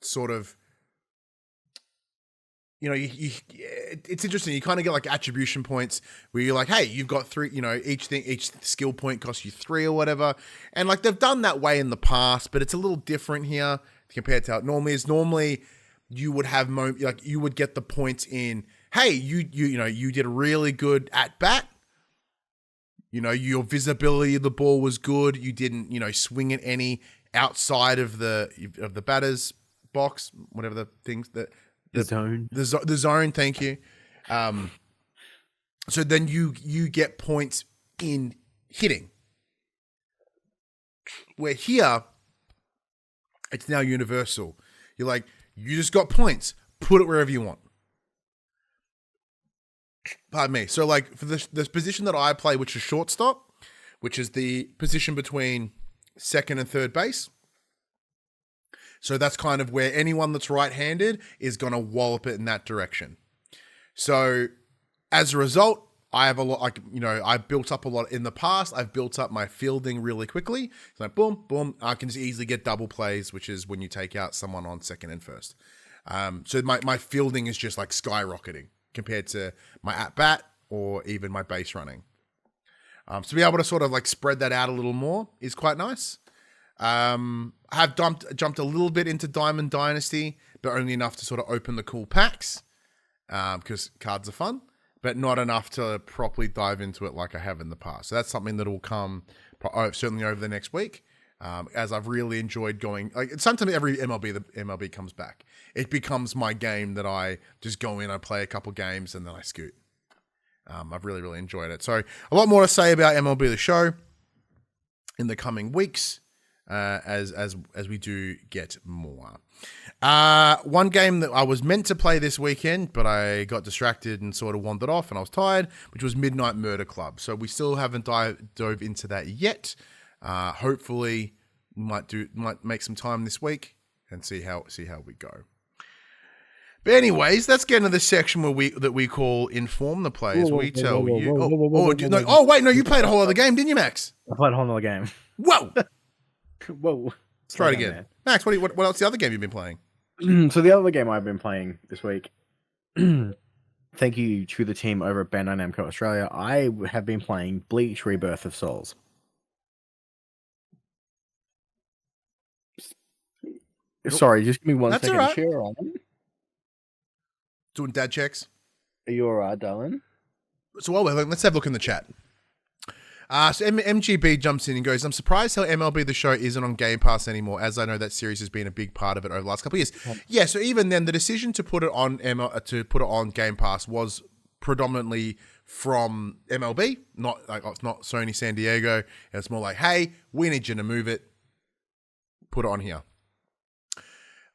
sort of, you know, it's interesting. You kind of get like attribution points where you're like, hey, you've got 3, you know, each skill point costs you 3 or whatever. And like they've done that way in the past, but it's a little different here compared to how it normally is. Normally you would have you would get the points in, hey, you did really good at bat. You know, your visibility of the ball was good. You didn't, swing it any outside of the batter's box, whatever the things that the zone. The zone, thank you. So then you get points in hitting. Where here, it's now universal. You're like, you just got points. Put it wherever you want. Pardon me. So like for this position that I play, which is shortstop, which is the position between second and third base. So that's kind of where anyone that's right-handed is going to wallop it in that direction. So as a result, I have a lot, I've built up a lot in the past. I've built up my fielding really quickly. It's like, boom, boom. I can just easily get double plays, which is when you take out someone on second and first. So my fielding is just like skyrocketing compared to my at-bat or even my base running. So to be able to sort of like spread that out a little more is quite nice. I have jumped a little bit into Diamond Dynasty, but only enough to sort of open the cool packs because cards are fun, but not enough to properly dive into it like I have in the past. So that's something that will come certainly over the next week, as I've really enjoyed going. Like sometimes every the MLB comes back, it becomes my game that I just go in, I play a couple games, and then I scoot. I've really, really enjoyed it. So a lot more to say about MLB The Show in the coming weeks. As we do get more. One game that I was meant to play this weekend, but I got distracted and sort of wandered off and I was tired, which was Midnight Murder Club. So we still haven't dove into that yet. Hopefully might make some time this week and see how we go. But anyways, let's get into the section where we call Inform the Players. We tell you. Wait, no, you played a whole other game, didn't you, Max? I played a whole other game. Whoa. Whoa. Let's try it again. Man. Max, what else the other game you've been playing? So the other game I've been playing this week, thank you to the team over at Bandai Namco Australia, I have been playing Bleach Rebirth of Souls. Sorry, just give me one second to share on. Doing dad checks. Are you alright, darling? So let's have a look in the chat. So MGB jumps in and goes, I'm surprised how MLB The Show isn't on Game Pass anymore, as I know that series has been a big part of it over the last couple of years. Yeah, so even then, the decision to put it on Game Pass was predominantly from MLB, not Sony San Diego. It's more like, hey, we need you to move it, put it on here.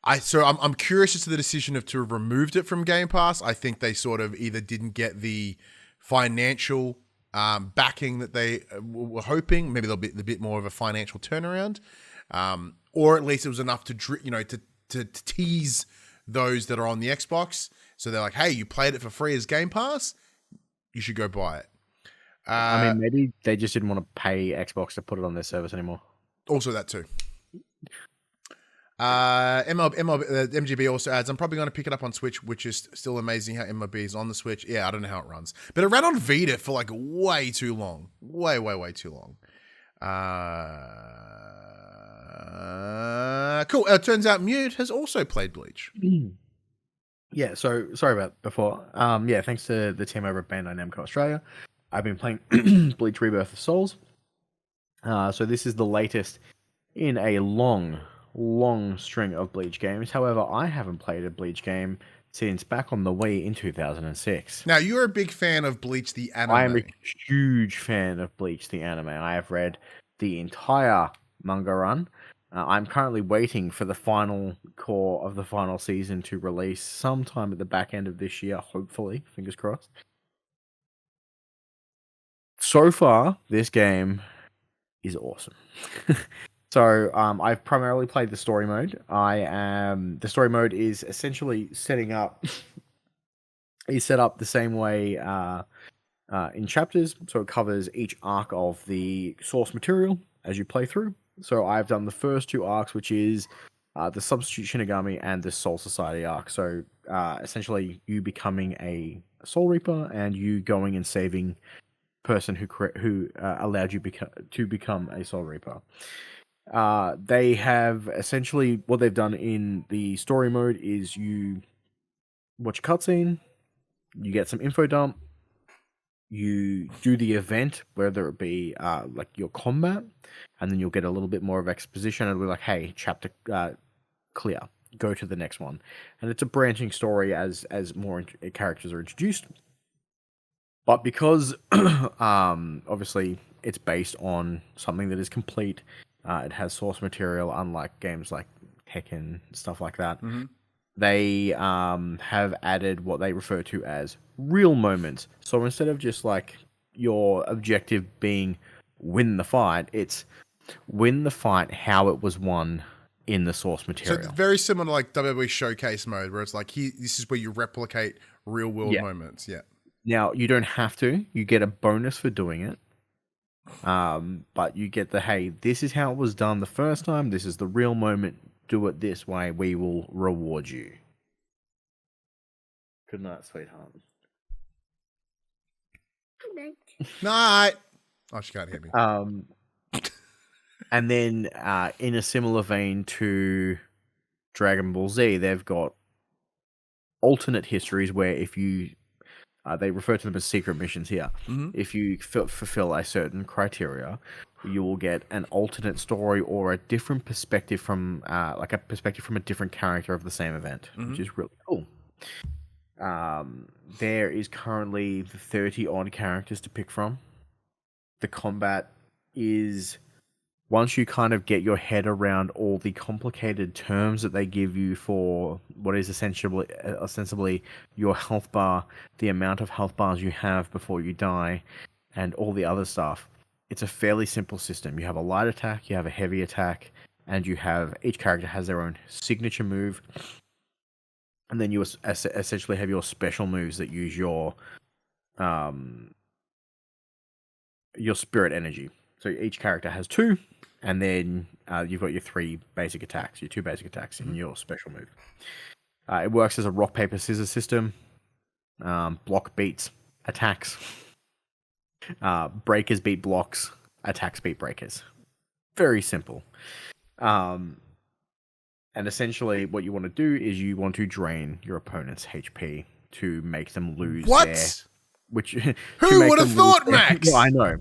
I'm curious as to the decision to have removed it from Game Pass. I think they sort of either didn't get the financial backing that they were hoping. Maybe there'll be a bit more of a financial turnaround, or at least it was enough to tease those that are on the Xbox. So they're like, hey, you played it for free as Game Pass, you should go buy it. I mean, maybe they just didn't want to pay Xbox to put it on their service anymore. Also that too. MGB also adds, I'm probably going to pick it up on Switch, which is still amazing how MLB is on the Switch. Yeah, I don't know how it runs. But it ran on Vita for like way too long. Way too long. Cool. It turns out Mute has also played Bleach. Yeah, so sorry about before. Yeah, thanks to the team over at Bandai Namco Australia. I've been playing Bleach Rebirth of Souls. So this is the latest in a long string of Bleach games. However, I haven't played a Bleach game since back on the Wii in 2006. Now, you're a big fan of Bleach the anime. I am a huge fan of Bleach the anime. I have read the entire manga run. I'm currently waiting for the final core of the final season to release sometime at the back end of this year, hopefully. Fingers crossed. So far, this game is awesome. So, I've primarily played the story mode. The story mode is essentially set up the same way in chapters. So it covers each arc of the source material as you play through. So I've done the first two arcs, which is the Substitute Shinigami and the Soul Society arc. So essentially, you becoming a Soul Reaper and you going and saving person who allowed you to become a Soul Reaper. They have essentially what they've done in the story mode is you watch a cutscene, you get some info dump, you do the event, whether it be like your combat, and then you'll get a little bit more of exposition. It'll be like, hey, chapter clear, go to the next one, and it's a branching story as more characters are introduced. But because obviously it's based on something that is complete, it has source material, unlike games like Tekken, stuff like that. Mm-hmm. They have added what they refer to as real moments. So instead of just like your objective being win the fight, it's win the fight how it was won in the source material. So very similar to like WWE Showcase mode, where it's like, this is where you replicate real world moments. Yeah. Now, you don't have to. You get a bonus for doing it. But you get the, hey, this is how it was done the first time. This is the real moment. Do it this way. We will reward you. Good night, sweetheart. Good night. Night. Oh, she can't hear me. And then in a similar vein to Dragon Ball Z, they've got alternate histories where if you they refer to them as secret missions here. Mm-hmm. If you fulfill a certain criteria, you will get an alternate story or a different perspective from a perspective from a different character of the same event, Mm-hmm. which is really cool. There is currently 30 odd characters to pick from. The combat is, once you kind of get your head around all the complicated terms that they give you for what is ostensibly your health bar, the amount of health bars you have before you die, and all the other stuff, it's a fairly simple system. You have a light attack, you have a heavy attack, and each character has their own signature move. And then you essentially have your special moves that use your spirit energy. So each character has two, and then you've got your two basic attacks in your special move. It works as a rock, paper, scissors system. Block beats attacks. Breakers beat blocks. Attacks beat breakers. Very simple. And essentially what you want to do is you want to drain your opponent's HP to make them lose What? Who would have thought, Max? Well, I know.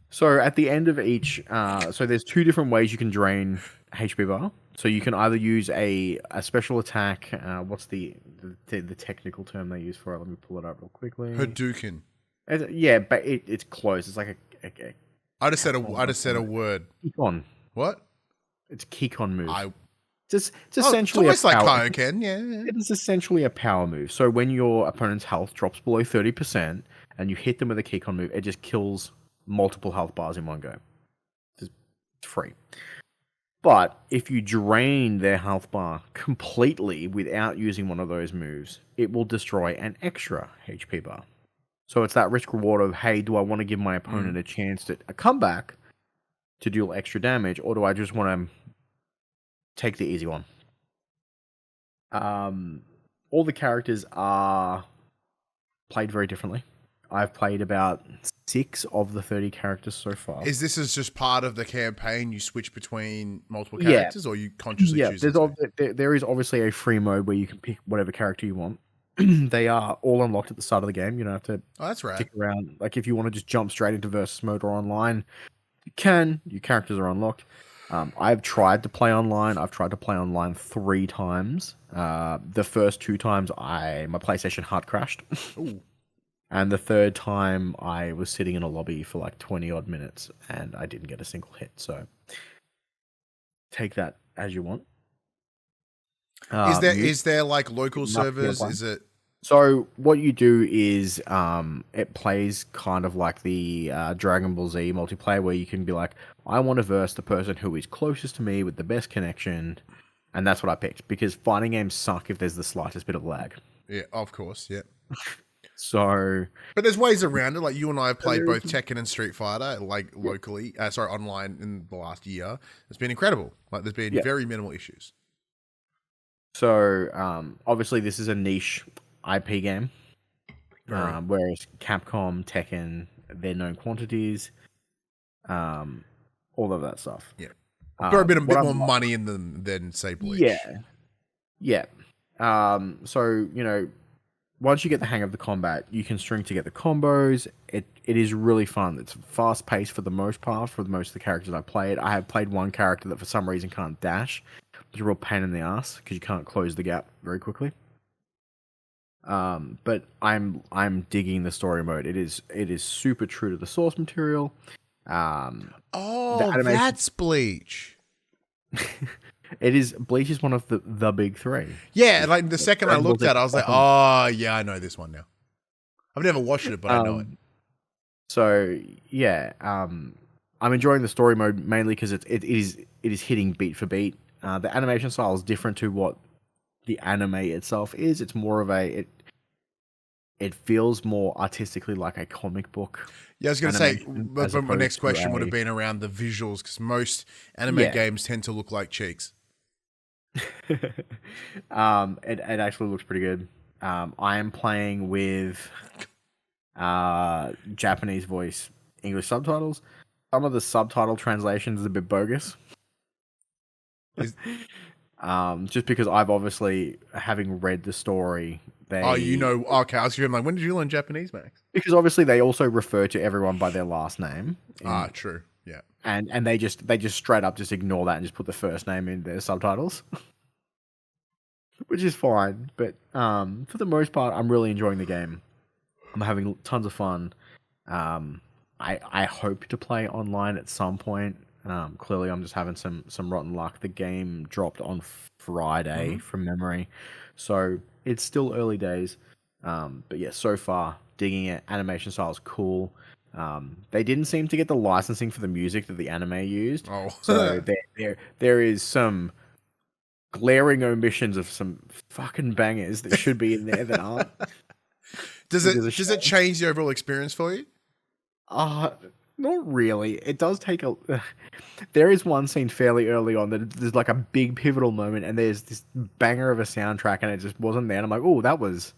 So at the end of each, so there's two different ways you can drain HP bar. So you can either use a special attack. What's the technical term they use for it? Let me pull it up real quickly. Hadouken. Yeah, but it's close. It's like a I just said a word. Kikon. What? It's a Kikon move. It's essentially almost like power. Kaioken. Yeah. It is essentially a power move. So when your opponent's health drops below 30%, and you hit them with a keycon move, it just kills multiple health bars in one go. It's free. But if you drain their health bar completely without using one of those moves, it will destroy an extra HP bar. So it's that risk reward of, hey, do I want to give my opponent a chance to a comeback to deal extra damage, or do I just want to take the easy one? All the characters are played very differently. I've played about 6 of the 30 characters so far. Is this just part of the campaign? You switch between multiple characters, or you consciously choose? There is obviously a free mode where you can pick whatever character you want. They are all unlocked at the start of the game. You don't have to that's right. stick around. Like if you want to just jump straight into versus mode or online, you can. Your characters are unlocked. I've tried to play online. I've tried to play online 3 times. The first 2 times my PlayStation hard crashed. Ooh. And the third time I was sitting in a lobby for like 20 odd minutes and I didn't get a single hit. So take that as you want. Is there like local servers? Is it? So what you do is it plays kind of like the Dragon Ball Z multiplayer where you can be like, I want to verse the person who is closest to me with the best connection. And that's what I picked because fighting games suck if there's the slightest bit of lag. Yeah, of course. Yeah. So, but there's ways around it. Like you and I have played both Tekken and Street Fighter, like locally. Online in the last year. It's been incredible. Like there's been very minimal issues. So, obviously, this is a niche IP game, whereas Capcom, Tekken, they're known quantities, all of that stuff. Yeah, got a bit more money in them than say Bleach. Yeah. So once you get the hang of the combat, you can string together combos. It is really fun. It's fast paced for the most part. For most of the characters I played, I have played one character that for some reason can't dash. It's a real pain in the ass because you can't close the gap very quickly. But I'm digging the story mode. It is super true to the source material. That's Bleach. Bleach is one of the big 3. Yeah, like the second I looked at it, I was like, oh yeah, I know this one now. I've never watched it, but I know it. So yeah, I'm enjoying the story mode mainly because it is hitting beat for beat. The animation style is different to what the anime itself is. It's more of it feels more artistically like a comic book. Yeah, I was going to say, but my next question would have been around the visuals because most anime games tend to look like cheeks. It actually looks pretty good. I am playing with Japanese voice, English subtitles. Some of the subtitle translations is a bit bogus. Just because I've obviously, having read the story, okay, I was like, when did you learn Japanese, Max? Because obviously they also refer to everyone by their last name. True, yeah. And they just straight up just ignore that and just put the first name in their subtitles. Which is fine, but for the most part, I'm really enjoying the game. I'm having tons of fun. I hope to play online at some point. Clearly, I'm just having some rotten luck. The game dropped on Friday from memory, so it's still early days. But yeah, so far digging it. Animation style is cool. They didn't seem to get the licensing for the music that the anime used. So there is some glaring omissions of some fucking bangers that should be in there that aren't. Does it change the overall experience for you? Not really. It does take there is one scene fairly early on that there's like a big pivotal moment and there's this banger of a soundtrack and it just wasn't there. And I'm like, oh, that was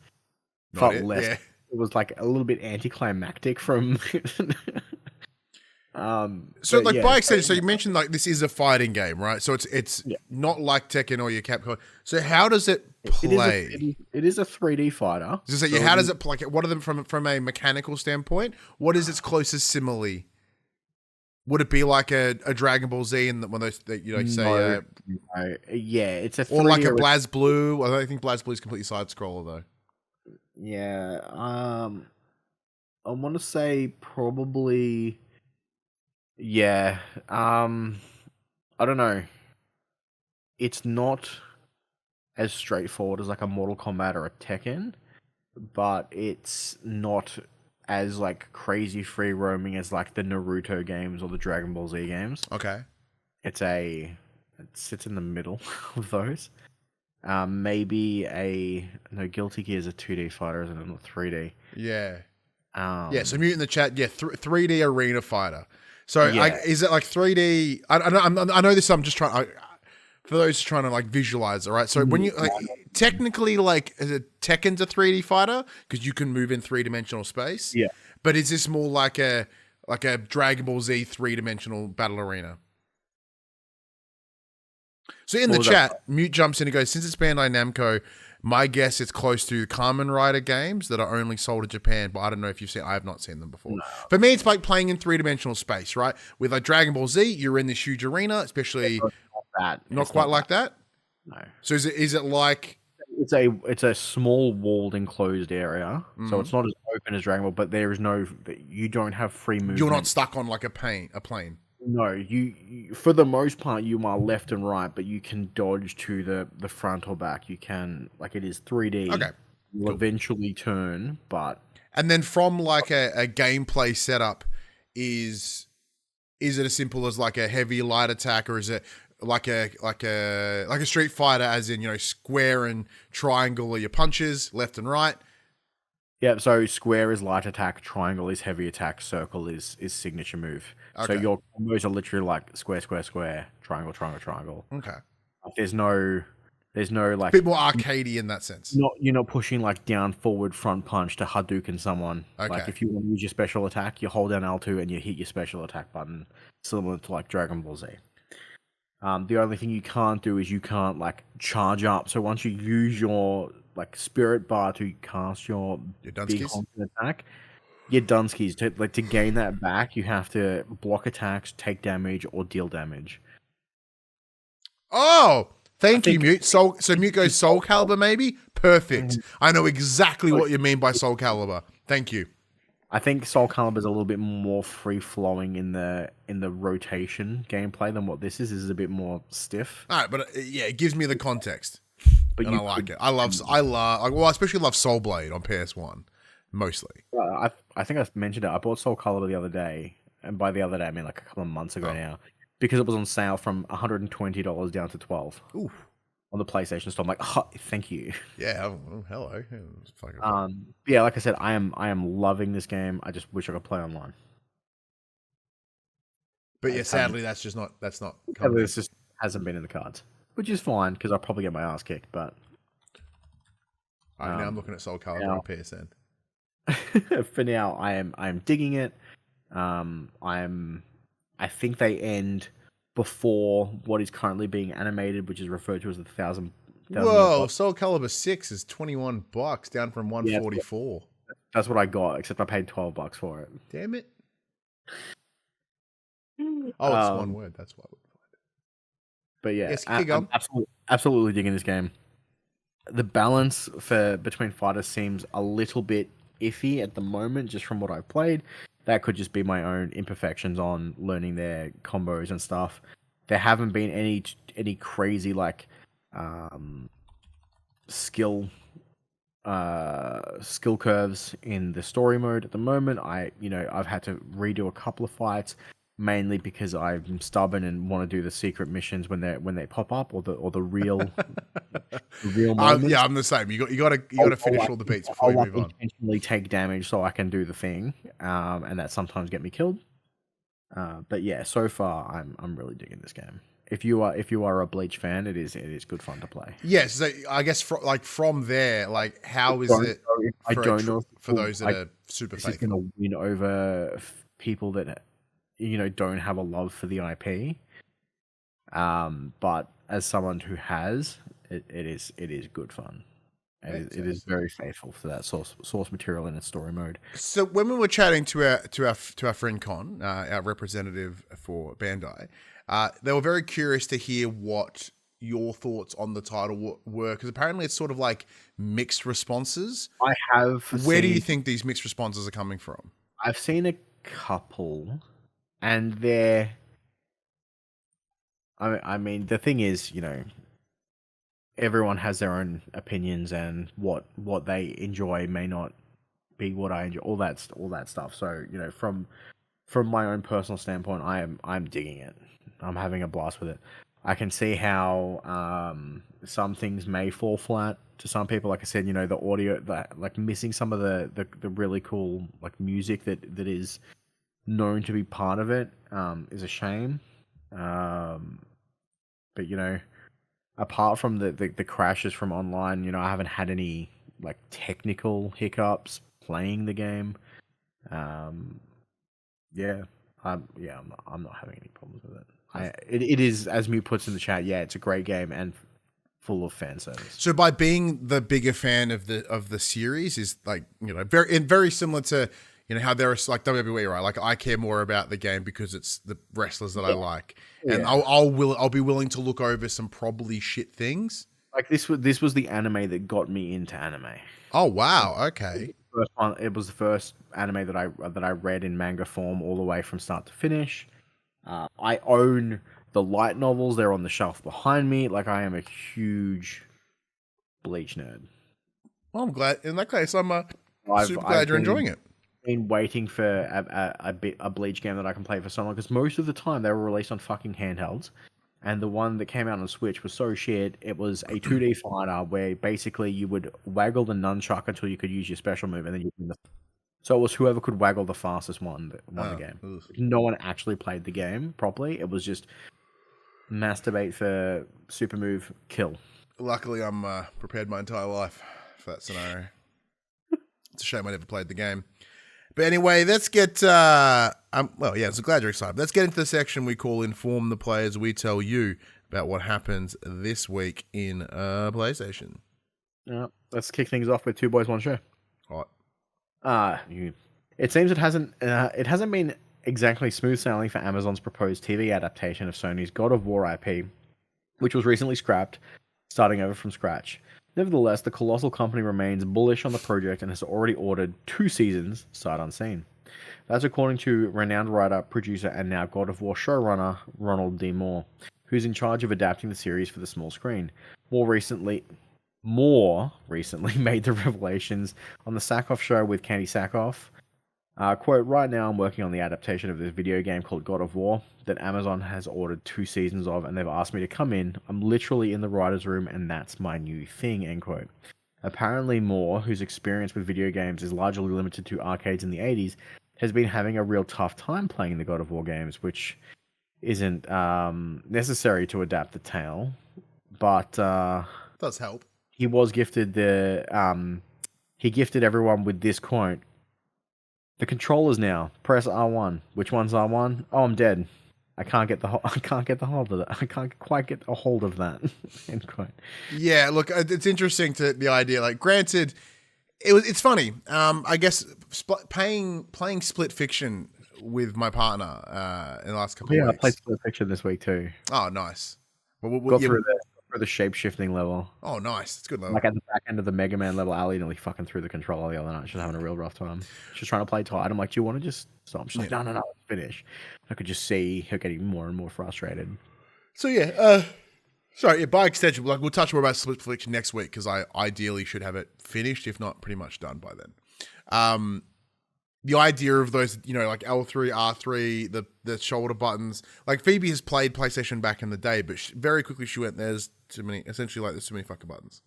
felt less. Yeah. It was like a little bit anticlimactic from. So like by extension, so you mentioned like this is a fighting game, right? So it's not like Tekken or your Capcom. So how does it play? It is a 3D fighter. How does it play? What are them from a mechanical standpoint? What is its closest simile? Would it be like a Dragon Ball Z and one of those that say? Yeah, it's a 3D or like a BlazBlue. I don't think BlazBlue is completely side scroller though. Yeah, I want to say probably. Yeah, I don't know. It's not as straightforward as like a Mortal Kombat or a Tekken, but it's not as like crazy free roaming as like the Naruto games or the Dragon Ball Z games. Okay. It sits in the middle of those. Maybe Guilty Gear is a 2D fighter, isn't it? Not 3D. Yeah. So mute in the chat. Yeah, 3D arena fighter. So is it like 3D? I know this. I'm just trying. For those trying to like visualize, all right. So when you like, technically like is it Tekken's a 3D fighter because you can move in 3-dimensional space. Yeah. But is this more like a Dragon Ball Z 3-dimensional battle arena? So in the chat, Mute jumps in and goes, since it's Bandai Namco, my guess it's close to Kamen Rider games that are only sold in Japan, but I don't know if you've seen. I have not seen them before. No. For me, it's like playing in 3-dimensional space, right? With like Dragon Ball Z, you're in this huge arena, especially not quite like that. No. So is it like it's a small walled enclosed area, so it's not as open as Dragon Ball, but you don't have free movement. You're not stuck on like a plane. No, you for the most part you are left and right, but you can dodge to the front or back. You can it is 3D. Okay, you'll eventually turn, but and then from like a gameplay setup, is it as simple as like a heavy light attack, or is it like a Street Fighter, as in square and triangle are your punches, left and right? Yeah, so square is light attack, triangle is heavy attack, circle is signature move. Okay. So your combos are literally like square, square, square, triangle, triangle, triangle. Okay. There's no like a bit more arcadey in that sense. You're not pushing like down, forward, front punch to Hadouken someone. Okay. Like if you want to use your special attack, you hold down L2 and you hit your special attack button, similar to like Dragon Ball Z. The only thing you can't do is you can't like charge up. So once you use your like spirit bar to cast your big honking attack, your Dunskies to gain that back, you have to block attacks, take damage, or deal damage. Oh, thank you, Mute. So Mute goes Soul Calibur, maybe? Perfect. I know exactly what you mean by Soul Calibur. Thank you. I think Soul Calibur is a little bit more free flowing in the rotation gameplay than what this is. This is a bit more stiff. All right, but it gives me the context. But I like it. I especially love Soul Blade on PS1, mostly. I think I mentioned it. I bought Soul Calibur the other day, and by the other day I mean like a couple of months ago now, because it was on sale from $120 down to $12. Ooh. On the PlayStation Store. I'm like, oh, thank you. Yeah, hello. Yeah, like I said, I am loving this game. I just wish I could play online. But yeah, sadly, that's not. This just hasn't been in the cards, which is fine because I'll probably get my ass kicked. But all right, now I'm looking at Soul Calibur on PSN. For now, I am digging it. I think they end before what is currently being animated, which is referred to as the 1,000. Whoa! Soul Calibur 6 is $21, down from $144. Yeah, that's what I got, except I paid $12 for it. Damn it! Oh, it's one word. That's why. But yeah, yes, I'm absolutely digging this game. The balance between fighters seems a little bit iffy at the moment, just from what I've played. That could just be my own imperfections on learning their combos and stuff. There haven't been any crazy like skill curves in the story mode at the moment. I've had to redo a couple of fights, mainly because I'm stubborn and want to do the secret missions when they pop up, or the real moments. Yeah, I'm the same. You got to finish all the beats before you move on. Intentionally take damage so I can do the thing, and that sometimes get me killed. But yeah, so far I'm really digging this game. If you are a Bleach fan, it is good fun to play. Yes, so I guess from there, like how is it? I don't know for those that are super faithful. Is it going to win over people that don't have a love for the IP? But as someone who has, it is good fun. It is very faithful for that source material in its story mode. So when we were chatting to our friend Con, our representative for Bandai, they were very curious to hear what your thoughts on the title were, because apparently it's sort of like mixed responses. Where do you think these mixed responses are coming from? I've seen a couple, and they're. I mean, the thing is, everyone has their own opinions, and what they enjoy may not be what I enjoy, all that stuff. So from my own personal standpoint, I'm digging it. I'm having a blast with it. I can see how some things may fall flat to some people. Like I said, the audio, like missing some of the really cool like music that is known to be part of it is a shame. But apart from the crashes from online, I haven't had any like technical hiccups playing the game. I'm not having any problems with it. It is, as Mew puts in the chat, it's a great game and full of fan service. So by being the bigger fan of the series is like, very similar to, how there is like WWE, right? Like I care more about the game because it's the wrestlers that I like. And I'll be willing to look over some probably shit things. Like this was the anime that got me into anime. Oh wow, okay. It was the first anime that I read in manga form all the way from start to finish. I own the light novels; they're on the shelf behind me. Like I am a huge Bleach nerd. Well, I'm glad. In that case, I'm super glad you're enjoying it. Been waiting for a Bleach game that I can play for so long because most of the time they were released on fucking handhelds. And the one that came out on Switch was so shit. It was a 2D fighter where basically you would waggle the nunchuck until you could use your special move, and then you win the. So it was whoever could waggle the fastest won the game. Oof. No one actually played the game properly. It was just masturbate for super move, kill. Luckily, I'm prepared my entire life for that scenario. It's a shame I never played the game. But anyway, let's get... so glad you're excited. Let's get into the section we call Inform the Players. We tell you about what happens this week in PlayStation. Yeah, let's kick things off with Two Boys, One Show. All right. It seems it hasn't been exactly smooth sailing for Amazon's proposed TV adaptation of Sony's God of War IP, which was recently scrapped, starting over from scratch. Nevertheless, the colossal company remains bullish on the project and has already ordered 2 seasons, sight unseen. That's according to renowned writer, producer, and now God of War showrunner Ronald D. Moore, who's in charge of adapting the series for the small screen. More recently made the revelations on the Sackhoff Show with Candy Sackhoff. Quote, right now I'm working on the adaptation of this video game called God of War that Amazon has ordered 2 seasons of, and they've asked me to come in. I'm literally in the writer's room, and that's my new thing, end quote. Apparently Moore, whose experience with video games is largely limited to arcades in the 80s, has been having a real tough time playing the God of War games, which isn't necessary to adapt the tale, but... does help. He was gifted he gifted everyone with this quote. The controllers now. Press R1. Which one's R1? Oh, I'm dead. I can't get the hold of that. I can't quite get a hold of that. End quote. Yeah, look, it's interesting to the idea. Like, granted, it's funny. I guess playing Split Fiction with my partner in the last couple of weeks. I played Split Fiction this week too. Oh, nice. Got through the shape-shifting level. Oh, nice. It's good level. Like at the back end of the Mega Man level, Ali nearly fucking threw the controller the other night. She was having a real rough time. She's trying to play tight. I'm like, do you want to just stop? She's like, no, let's finish. I could just see her getting more and more frustrated. So by extension, like we'll touch more about Split Fiction next week because I ideally should have it finished, if not pretty much done by then. The idea of those, like L3, R3, the shoulder buttons. Like Phoebe has played PlayStation back in the day, but very quickly she went, there's too many fucking buttons.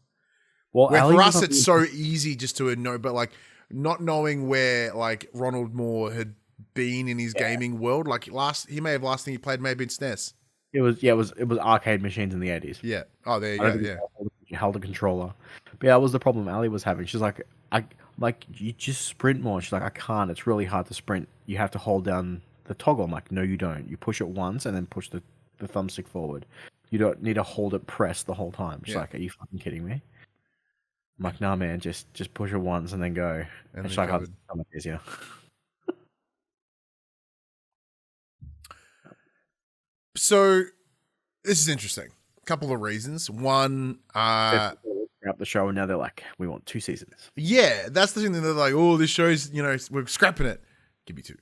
Well, for us, it's so easy just to know, but like not knowing where like Ronald Moore had been in his gaming world. Like last thing he played may have been SNES. It was arcade machines in the 80s. Yeah. Oh, there you go. Yeah. You held a controller. But yeah, that was the problem Ali was having. She's like, you just sprint more. She's like, I can't. It's really hard to sprint. You have to hold down the toggle. I'm like, no, you don't. You push it once and then push the thumbstick forward. You don't need to hold it pressed the whole time. She's like, are you fucking kidding me? I'm like, nah, man, just push it once and then go. And she's like, it's so much easier. So this is interesting. A couple of reasons. One, up the show and now they're like, we want 2 seasons. Yeah, that's the thing that they're like, oh, this show's, we're scrapping it. Give me 2.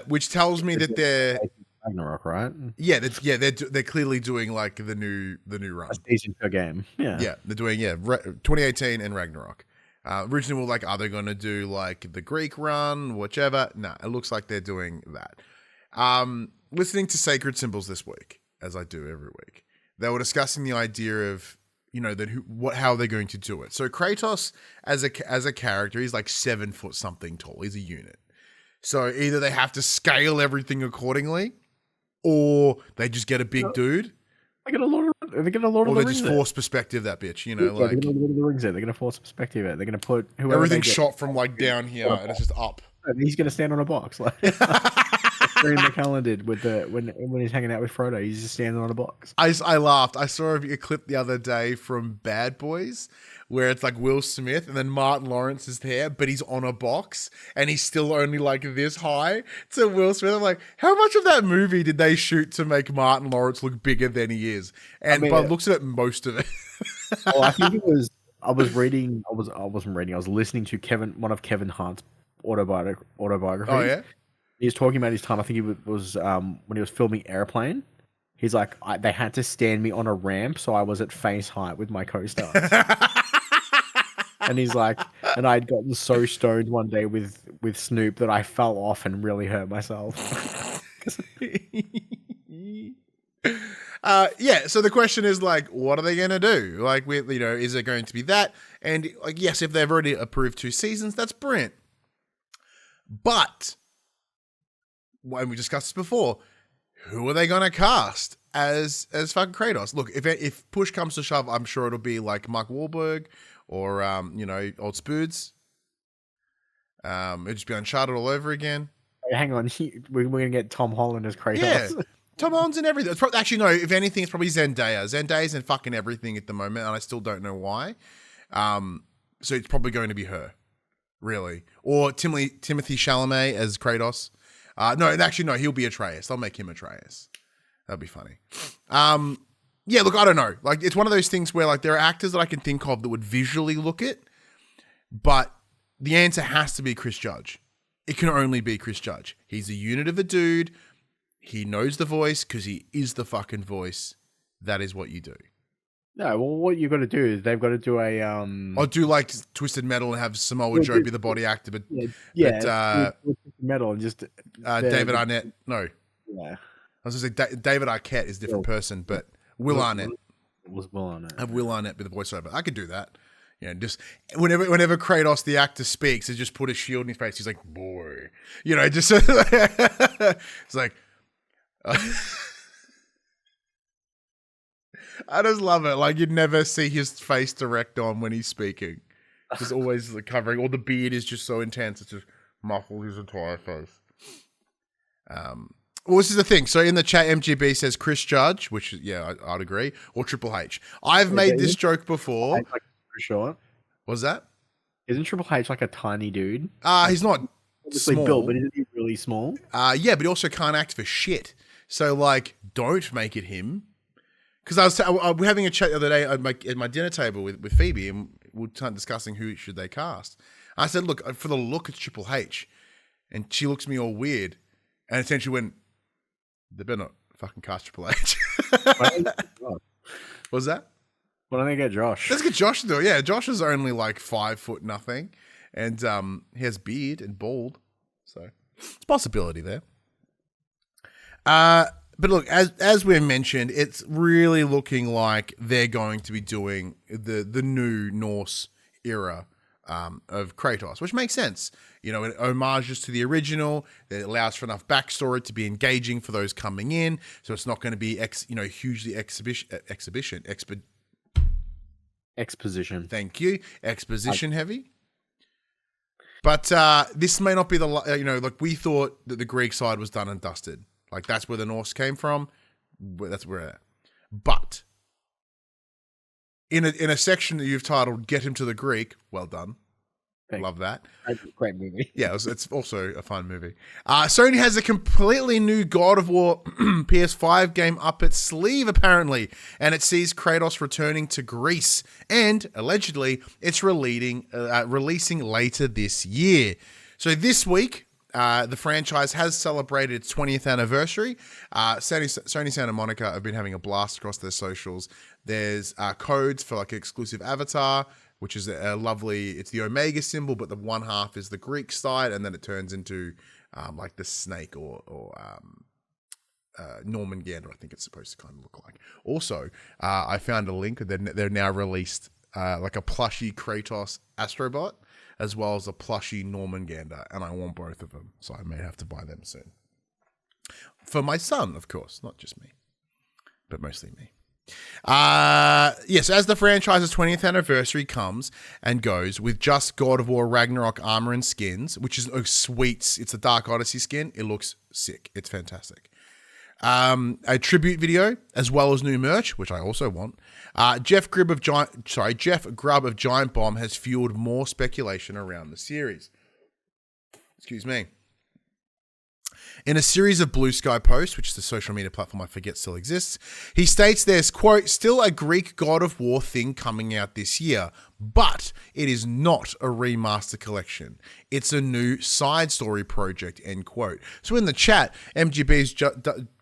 Which tells me that they're Ragnarok, right? Yeah, they're clearly doing like the new run. A season per game. Yeah. Yeah, they're doing 2018 and Ragnarok. Originally, we're like, are they going to do like the Greek run, whichever? No, it looks like they're doing that. Listening to Sacred Symbols this week, as I do every week, they were discussing the idea of, how they're going to do it. So Kratos as a character, he's like 7 foot something tall. He's a unit. So either they have to scale everything accordingly, or they just get a big dude. They get a lot of the rings. Or they just force perspective that bitch, they're going to Lord of the Rings there. They're going to force perspective it. They're going to put everything shot from like down here, and it's just up. And he's going to stand on a box like Ian McKellen did with when he's hanging out with Frodo. He's just standing on a box. I laughed. I saw a clip the other day from Bad Boys where it's like Will Smith and then Martin Lawrence is there, but he's on a box and he's still only like this high to Will Smith. I'm like, how much of that movie did they shoot to make Martin Lawrence look bigger than he is? And by looks at it, most of it. Well, I think it was. I was listening to one of Kevin Hart's autobiography. Oh yeah. He was talking about his time. I think it was when he was filming Airplane. He's like, they had to stand me on a ramp, so I was at face height with my co-stars. And he's like, and I'd gotten so stoned one day with Snoop that I fell off and really hurt myself. Yeah. So the question is like, what are they going to do? Like, is it going to be that? And like, yes, if they've already approved 2 seasons, that's brilliant. But when we discussed this before, who are they going to cast as fucking Kratos? Look, if push comes to shove, I'm sure it'll be like Mark Wahlberg or old Spoods. It'll just be Uncharted all over again. Hang on, we're going to get Tom Holland as Kratos. Yeah, Tom Holland's in everything. Actually, no. If anything, it's probably Zendaya. Zendaya's in fucking everything at the moment, and I still don't know why. So it's probably going to be her, really, or Timothy Chalamet as Kratos. No, he'll be Atreus. They'll make him Atreus. That'd be funny. Yeah, look, I don't know. Like, it's one of those things where, like, there are actors that I can think of that would visually look it, but the answer has to be Chris Judge. It can only be Chris Judge. He's a unit of a dude. He knows the voice because he is the fucking voice. That is what you do. No, well, what you've got to do is they've got to do a... Or do, like, Twisted Metal and have Samoa Joe be the body actor, but... Yeah, Metal and just... David Arnett, no. Yeah. I was going to say, David Arquette is a different person, but Will Arnett. It was Will Arnett. Have Will Arnett be the voiceover. I could do that. Just whenever Kratos, the actor, speaks, they just put a shield in his face. He's like, boy. Just... it's like... I just love it. Like, you'd never see his face direct on when he's speaking. Just always covering. Or the beard is just so intense, it's just muffled his entire face. Well, this is the thing. So in the chat, MGB says Chris Judge, which, yeah, I'd agree, or Triple H. I've made this joke before. Like short. What's that? Isn't Triple H like a tiny dude? He's not obviously small. Built, but isn't he really small? Yeah, but he also can't act for shit. So, like, don't make it him. Because I was having a chat the other day at my dinner table with Phoebe, and we were discussing who should they cast. I said, look, for the look, it's Triple H. And she looks at me all weird. And essentially went, they better not fucking cast Triple H. What's that? Why don't they get Josh? Let's get Josh to do it. Yeah, Josh is only like 5 foot nothing. And he has beard and bald. So it's a possibility there. But look, as we mentioned, it's really looking like they're going to be doing the new Norse era of Kratos, which makes sense. It homages to the original. That allows for enough backstory to be engaging for those coming in. So it's not going to be hugely exposition. Thank you. Exposition heavy. But this may not be like we thought that the Greek side was done and dusted. Like, that's where the Norse came from. That's where. But in a section that you've titled "Get Him to the Greek," well done. Thanks. Love that. Great movie. Yeah, it's also a fun movie. Sony has a completely new God of War PS5 game up its sleeve, apparently, and it sees Kratos returning to Greece, and allegedly, it's releasing later this year. So this week, the franchise has celebrated its 20th anniversary. Sony Santa Monica have been having a blast across their socials. There's codes for like exclusive avatar. which is a lovely, it's the Omega symbol, but the one half is the Greek side, and then it turns into like the snake or Norman Gander, I think it's supposed to kind of look like. Also, I found a link. They're now released like a plushie Kratos Astrobot, as well as a plushie Norman Gander, and I want both of them, so I may have to buy them soon. For my son, of course, not just me, but mostly me. Yes, as the franchise's 20th anniversary comes and goes with just God of War Ragnarok armor and skins, which is sweet. It's a Dark Odyssey skin. It looks sick. It's fantastic. A tribute video as well as new merch, which I also want. Jeff Grubb of Giant Bomb has fueled more speculation around the series. Excuse me. In a series of Blue Sky posts, which is the social media platform I forget still exists, he states there's, quote, still a Greek God of War thing coming out this year, but it is not a remaster collection. It's a new side story project, end quote. So in the chat, MGB's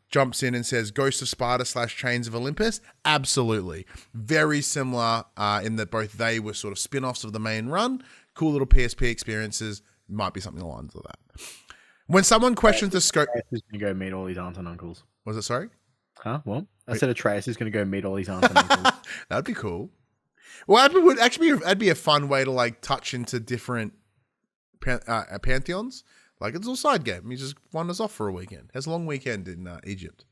jumps in and says Ghost of Sparta / Chains of Olympus. Absolutely. Very similar in that both they were sort of spin-offs of the main run. Cool little PSP experiences. Might be something along with that. When someone questions the scope... Atreus is going to go meet all his aunts and uncles. Was it, sorry? Huh? What? I said Atreus is going to go meet all his aunts and uncles. That'd be cool. Well, that'd be a fun way to like touch into different pantheons. Like it's a little side game. He just wanders off for a weekend. Has a long weekend in Egypt.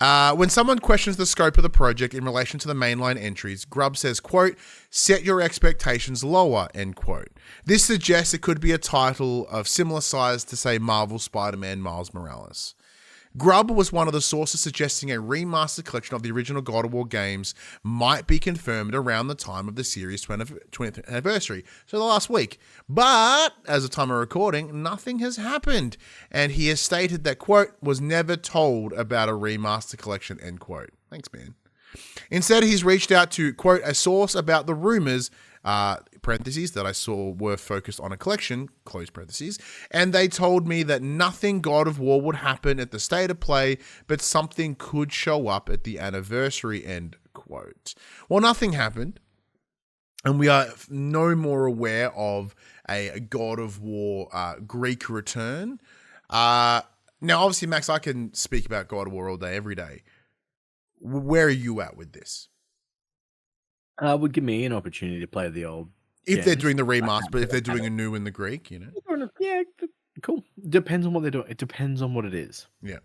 When someone questions the scope of the project in relation to the mainline entries, Grubb says, quote, set your expectations lower, end quote. This suggests it could be a title of similar size to, say, Marvel Spider-Man Miles Morales. Grubb was one of the sources suggesting a remastered collection of the original God of War games might be confirmed around the time of the series' 20th anniversary, so the last week. But, as of time of recording, nothing has happened, and he has stated that, quote, was never told about a remaster collection, end quote. Thanks, man. Instead, he's reached out to, quote, a source about the rumors, parentheses, that I saw were focused on a collection, close parentheses, and they told me that nothing God of War would happen at the state of play, but something could show up at the anniversary, end quote. Well, nothing happened, and we are no more aware of a God of War Greek return. Now, obviously, Max, I can speak about God of War all day, every day. Where are you at with this? Would give me an opportunity to play the old. If they're doing the remaster, but if they're doing a new in the Greek, you know? Yeah, cool. Depends on what they're doing. It depends on what it is. Yeah.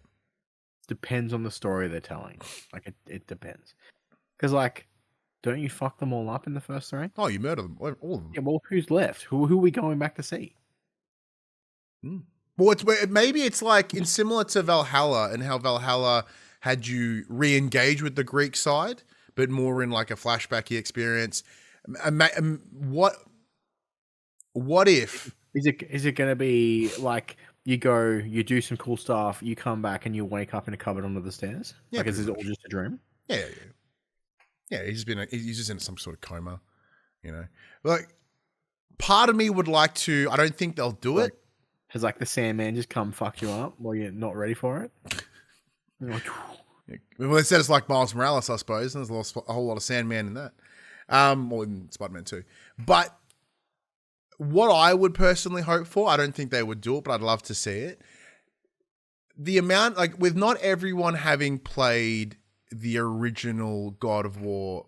Depends on the story they're telling. Like, it depends. Because, like, don't you fuck them all up in the first three? Oh, you murder them, all of them. Yeah, well, who's left? Who are we going back to see? Well, maybe it's like in similar to Valhalla and how Valhalla had you re-engage with the Greek side, but more in like a flashbacky experience. What if? Is it going to be like you do some cool stuff, you come back and you wake up in a cupboard under the stairs? Yeah, like, is it all just a dream? Yeah. He's just in some sort of coma, you know. Like, part of me would like to. I don't think they'll do it. Has like the Sandman just come fuck you up while you're not ready for it? Well, they said it's like Miles Morales, I suppose. And there's a whole lot of Sandman in that. Or in Spider-Man 2. But what I would personally hope for, I don't think they would do it, but I'd love to see it. The amount, like, with not everyone having played the original God of War,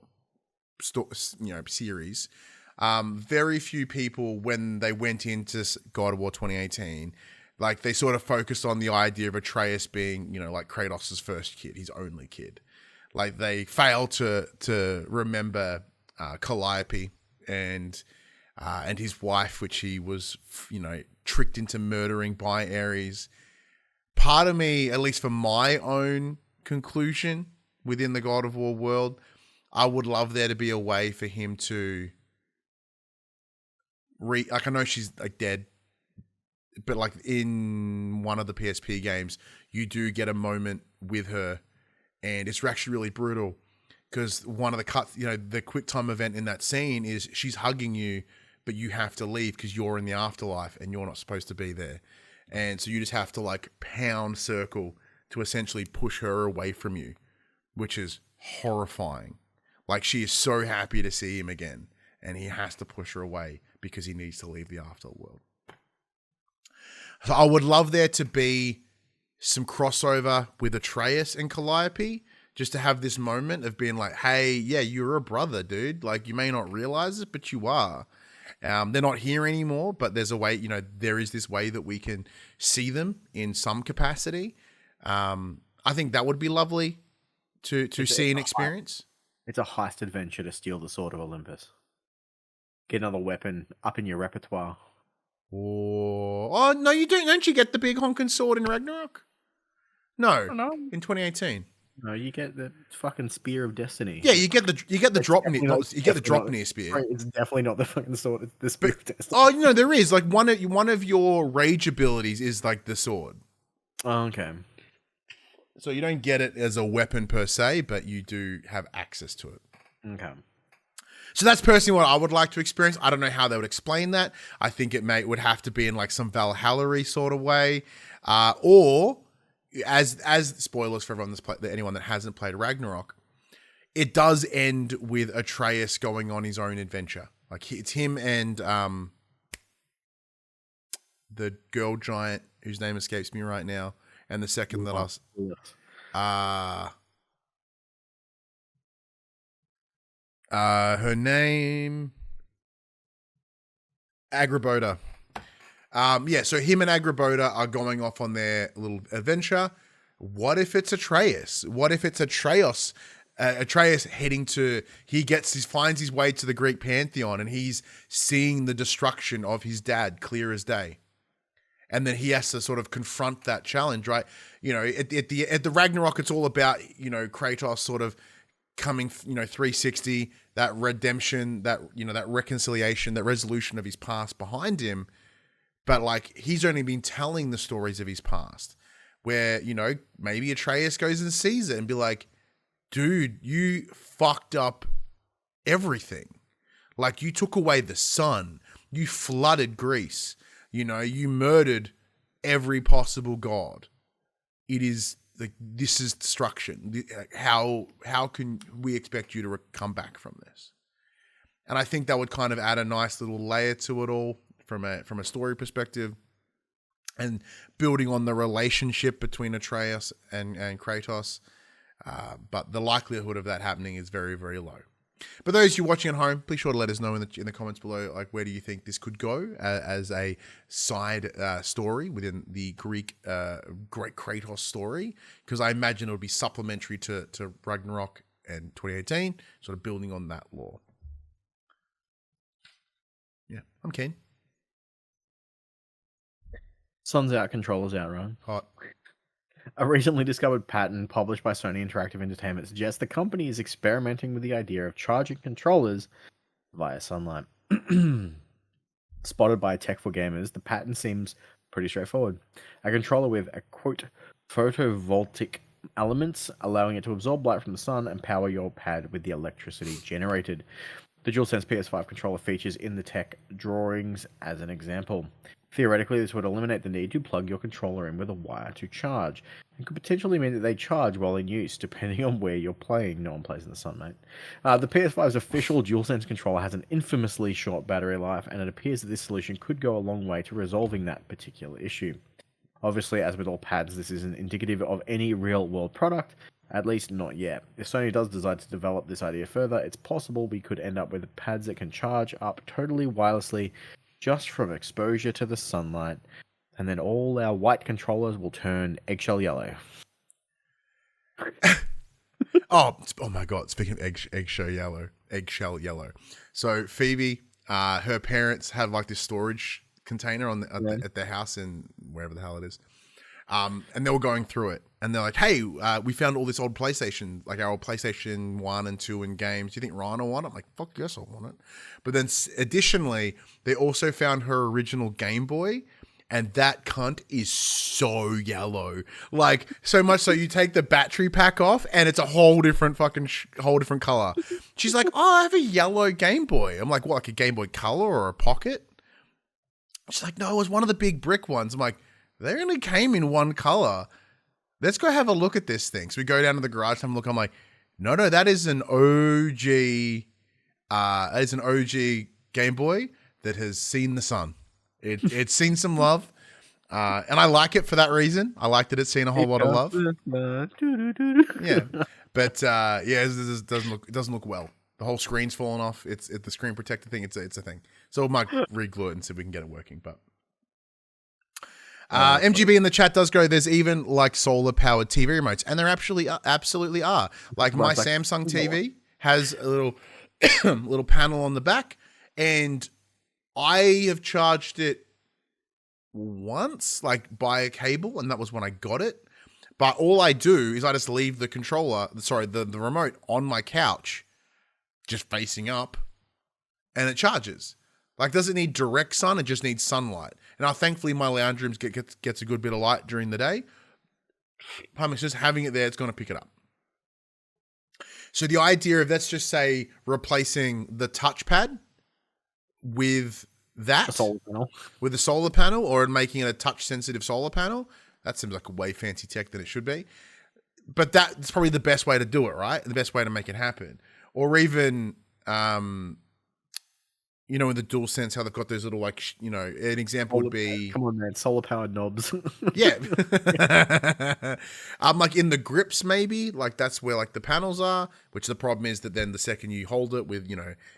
series, very few people, when they went into God of War 2018, like, they sort of focused on the idea of Atreus being, like Kratos' first kid, his only kid. Like, they failed to remember Calliope and his wife, which he was, tricked into murdering by Ares. Part of me, at least for my own conclusion within the God of War world, I would love there to be a way for him to like, I know she's like dead, but like in one of the PSP games, you do get a moment with her, and it's actually really brutal because one of the cuts, the quick time event in that scene is she's hugging you, but you have to leave because you're in the afterlife and you're not supposed to be there. And so you just have to like pound circle to essentially push her away from you, which is horrifying. Like, she is so happy to see him again. and he has to push her away because he needs to leave the afterworld. So I would love there to be some crossover with Atreus and Calliope, just to have this moment of being like, hey, yeah, you're a brother, dude. Like, you may not realize it, but you are. They're not here anymore, but there's a way, you know, there is this way that we can see them in some capacity. I think that would be lovely to see and experience. It's a heist adventure to steal the Sword of Olympus. Get another weapon up in your repertoire. Oh no, you don't. Don't you get the big honking sword in Ragnarok? No, in 2018. No, you get the fucking Spear of Destiny. Yeah, you get the Dropnir spear. It's definitely not the fucking sword. It's the Spear of Destiny. Oh, no, there is like one of your rage abilities is like the sword. Oh, okay. So you don't get it as a weapon per se, but you do have access to it. Okay. So that's personally what I would like to experience. I don't know how they would explain that. I think it would have to be in like some Valhalla-y sort of way, or as spoilers for everyone anyone that hasn't played Ragnarok, it does end with Atreus going on his own adventure. Like it's him and the girl giant whose name escapes me right now, and the second that her name Agrabota. So him and Agrabota are going off on their little adventure. What if it's Atreus? What if it's Atreus? Atreus finds his way to the Greek pantheon, and he's seeing the destruction of his dad clear as day. And then he has to sort of confront that challenge, right? You know, at the Ragnarok, it's all about, you know, Kratos sort of coming, you know, 360, that redemption, that, you know, that reconciliation, that resolution of his past behind him. But like, he's only been telling the stories of his past, where, you know, maybe Atreus goes and sees it and be like, dude, you fucked up everything. Like, you took away the sun, you flooded Greece, you know, you murdered every possible god. It is like, this is destruction. How can we expect you to come back from this? And I think that would kind of add a nice little layer to it all from a story perspective, and building on the relationship between Atreus and Kratos. But the likelihood of that happening is very, very low. But those of you watching at home, please sure to let us know in the comments below, like, where do you think this could go as a side story within the Greek Great Kratos story? Because I imagine it would be supplementary to Ragnarok and 2018, sort of building on that lore. Yeah, I'm keen. Sun's out, controllers out, Ryan. Hot. A recently discovered patent published by Sony Interactive Entertainment suggests the company is experimenting with the idea of charging controllers via sunlight. Spotted by Tech for Gamers, the patent seems pretty straightforward. A controller with a, quote, photovoltaic elements, allowing it to absorb light from the sun and power your pad with the electricity generated. The DualSense PS5 controller features in the tech drawings as an example. Theoretically, this would eliminate the need to plug your controller in with a wire to charge, and could potentially mean that they charge while in use, depending on where you're playing. No one plays in the sun, mate. The PS5's official DualSense controller has an infamously short battery life, and it appears that this solution could go a long way to resolving that particular issue. Obviously, as with all pads, this isn't indicative of any real-world product, at least not yet. If Sony does decide to develop this idea further, it's possible we could end up with pads that can charge up totally wirelessly just from exposure to the sunlight, and then all our white controllers will turn eggshell yellow. oh my god! Speaking of eggshell yellow. So Phoebe, her parents have like this storage container at their house in wherever the hell it is, and they were going through it, and they're like, "Hey, we found all this old PlayStation, like our old PlayStation 1 and 2 and games. Do you think Ryan will want it?" I'm like, "Fuck yes, I want it." But then additionally, they also found her original Game Boy, and that cunt is so yellow. Like, so much so you take the battery pack off and it's a whole different fucking whole different color. She's like, "Oh, I have a yellow Game Boy." I'm like, "What, like a Game Boy Color or a Pocket?" She's like, "No, it was one of the big brick ones." I'm like, "They only came in one color. Let's go have a look at this thing." So we go down to the garage and look. I'm like, no, that is an OG It is an OG Game Boy that has seen the sun. It's seen some love, and I like it for that reason. I like that it's seen a whole lot of love. Yeah, but it doesn't look well. The whole screen's fallen off. It's the screen protector thing. It's a thing. So we might re-glue it and see if we can get it working. But MGB in the chat does go, there's even like solar powered TV remotes, and there absolutely are. Like my Samsung TV has a little panel on the back, and I have charged it once, like by a cable, and that was when I got it. But all I do is I just leave the the remote on my couch, just facing up, and it charges. Like, doesn't need direct sun, it just needs sunlight. And thankfully my lounge room gets a good bit of light during the day. It's just having it there, it's going to pick it up. So the idea of, let's just say, replacing the touchpad with that, with a solar panel, or making it a touch-sensitive solar panel, that seems like a way fancy tech than it should be. But that's probably the best way to do it, right? The best way to make it happen. Or even, in the DualSense, how they've got those little, like, an example would be... Come on, man. Solar-powered knobs. Yeah. Like in the grips, maybe. Like, that's where, like, the panels are, which the problem is that then the second you hold it with,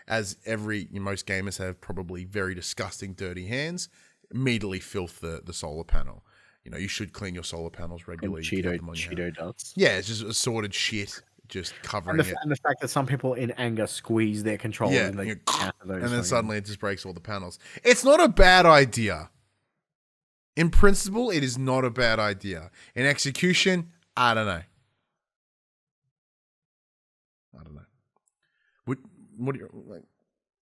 as most gamers have probably very disgusting, dirty hands, immediately filth the solar panel. You should clean your solar panels regularly. Cheeto dust. Yeah, it's just assorted shit. Just covering it. And the fact that some people in anger squeeze their controller and then suddenly it just breaks all the panels. It's not a bad idea. In principle, it is not a bad idea. In execution, I don't know. What are you, like?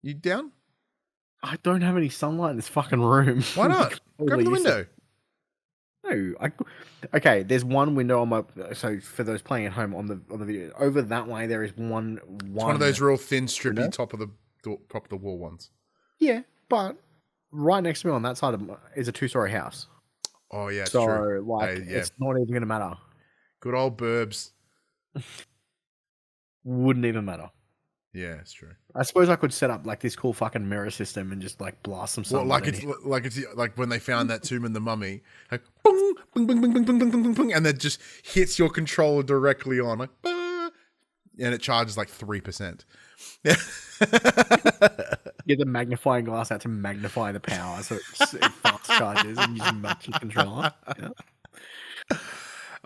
You down? I don't have any sunlight in this fucking room. Why not? Grab the window. No, okay. There's one window on my. So for those playing at home on the video, over that way there is one. It's one of those real thin, strippy top of the wall ones. Yeah, but right next to me on that side is a 2-story house. Oh yeah, so true. It's not even gonna matter. Good old burbs. Wouldn't even matter. Yeah, it's true. I suppose I could set up like this cool fucking mirror system and just like blast some sunlight. It's like when they found that tomb in the Mummy, like boom, boom, boom, boom, boom, boom, boom, boom, boom, and then just hits your controller directly on, like, and it charges like 3%. Get the magnifying glass out to magnify the power, so it fast charges and you can match your controller. Yeah.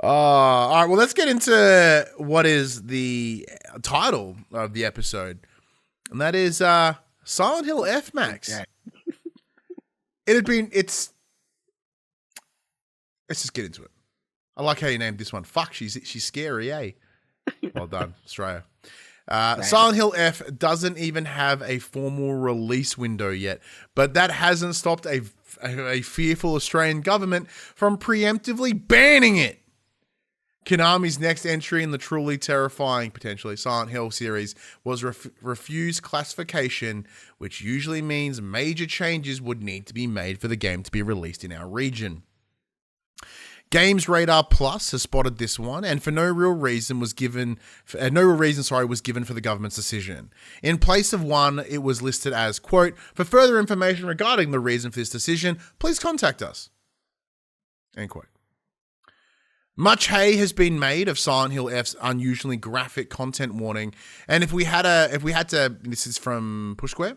All right, well, let's get into what is the title of the episode, and that is Silent Hill F Max. Yeah. Let's just get into it. I like how you named this one. Fuck, she's scary, eh? Well done, Australia. Silent Hill F doesn't even have a formal release window yet, but that hasn't stopped a fearful Australian government from preemptively banning it. Konami's next entry in the truly terrifying, potentially, Silent Hill series was refused classification, which usually means major changes would need to be made for the game to be released in our region. Games Radar Plus has spotted this one, and for no real reason was given for the government's decision. In place of one, it was listed as, quote, "For further information regarding the reason for this decision, please contact us." End quote. Much hay has been made of Silent Hill F's unusually graphic content warning, and if we had to, this is from Push Square.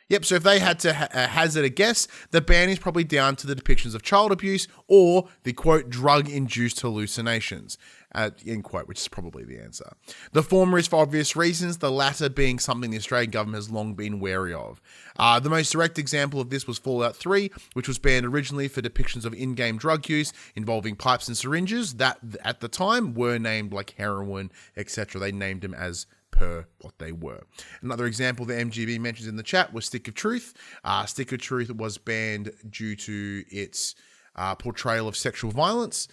Yep, so if they had to hazard a guess, the ban is probably down to the depictions of child abuse or the, quote, drug-induced hallucinations, end quote, which is probably the answer. The former is for obvious reasons, the latter being something the Australian government has long been wary of. The most direct example of this was Fallout 3, which was banned originally for depictions of in-game drug use involving pipes and syringes that, at the time, were named like heroin, etc. They named them as per what they were. Another example that MGB mentions in the chat was Stick of Truth. Stick of Truth was banned due to its portrayal of sexual violence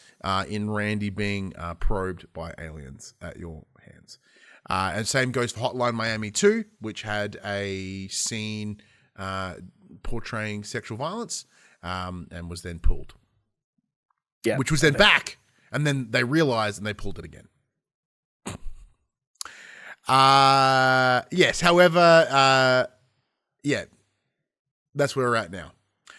in Randy being probed by aliens at your hands. And same goes for Hotline Miami 2, which had a scene portraying sexual violence and was then pulled. Yeah, which was then back, and then they realized and they pulled it again. Yes. However, yeah, that's where we're at now.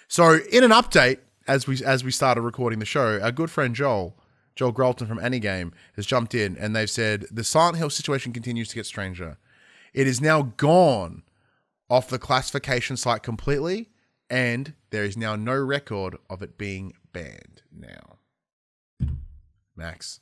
So, in an update, as we started recording the show, our good friend Joel Gralton from Anigame has jumped in, and they've said the Silent Hill situation continues to get stranger. It is now gone off the classification site completely, and there is now no record of it being banned now. Max.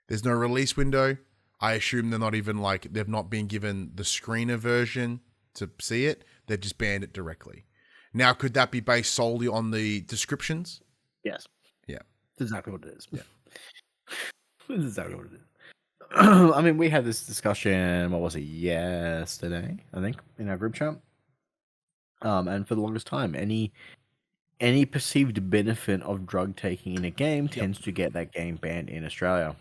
There's no release window. I assume they're not even they've not been given the screener version to see it. They've just banned it directly. Now, could that be based solely on the descriptions? Yes. Yeah. That's exactly what it is. Yeah. That's exactly what it is. I mean, we had this discussion, what was it, yesterday, I think, in our group chat. And for the longest time, any perceived benefit of drug taking in a game tends to get that game banned in Australia.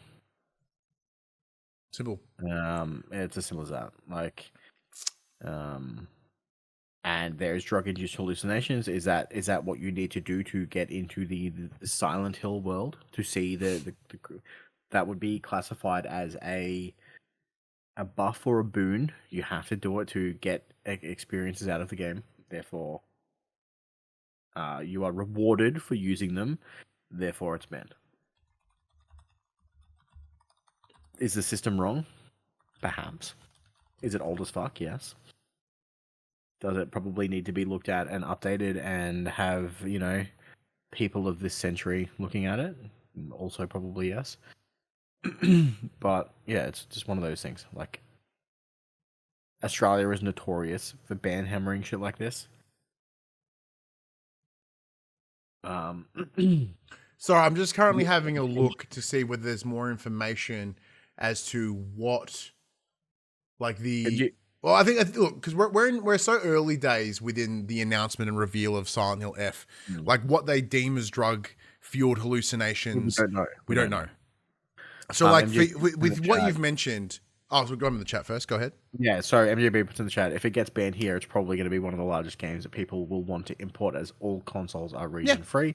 Simple. It's as simple as that. And there's drug-induced hallucinations. Is that what you need to do to get into the Silent Hill world to see the that would be classified as a buff or a boon? You have to do it to get experiences out of the game. Therefore, you are rewarded for using them. Therefore, it's banned. Is the system wrong? Perhaps. Is it old as fuck? Yes. Does it probably need to be looked at and updated and have, people of this century looking at it? Also probably yes. But yeah, it's just one of those things. Australia is notorious for ban hammering shit like this. So I'm just currently having a look to see whether there's more information as to what, well, I think look, because we're so early days within the announcement and reveal of Silent Hill F, what they deem as drug fueled hallucinations, we don't know. So with what you've mentioned, so go in the chat first. Go ahead. Yeah, sorry, MJB puts in the chat. If it gets banned here, it's probably going to be one of the largest games that people will want to import, as all consoles are region free.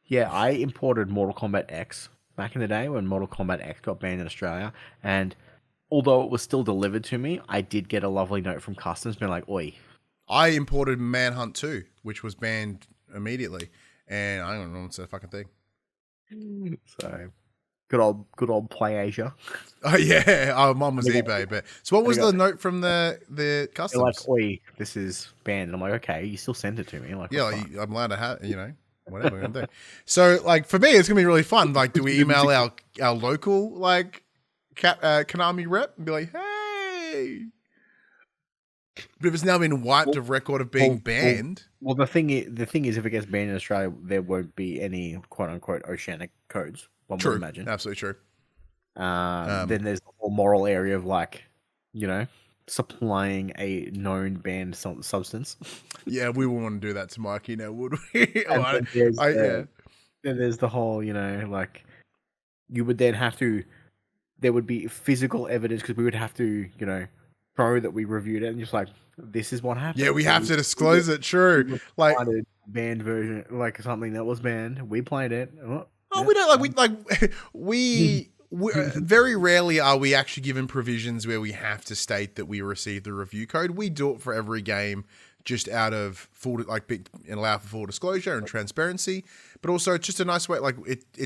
Yeah, I imported Mortal Kombat X back in the day when Mortal Kombat X got banned in Australia, and although it was still delivered to me, I did get a lovely note from customs being like, "Oi." I imported Manhunt 2, which was banned immediately, and I don't know what's a fucking thing. So, good old Play Asia. Oh yeah, mine was eBay. But so, what was the note from the customs? They're like, "Oi, this is banned," and I'm like, "Okay, you still sent it to me." I'm allowed to have, whatever I'm gonna do. So, for me, it's gonna be really fun. Do we email our local Konami rep and be like, "Hey"? But if it's now been wiped of record of being banned. Well, the thing is, if it gets banned in Australia, there won't be any quote unquote oceanic codes. One would imagine. Absolutely true. Then there's the whole moral area of supplying a known banned substance. Yeah, we wouldn't want to do that to Mikey now, would we? Then there's the whole, you would then have to. There would be physical evidence because we would have to, show that we reviewed it and just this is what happened. Yeah, we have to disclose it. True, banned version, something that was banned. We played it. We don't we very rarely are we actually given provisions where we have to state that we received the review code. We do it for every game, just out of full and allow for full disclosure and transparency. But also, it's just a nice way.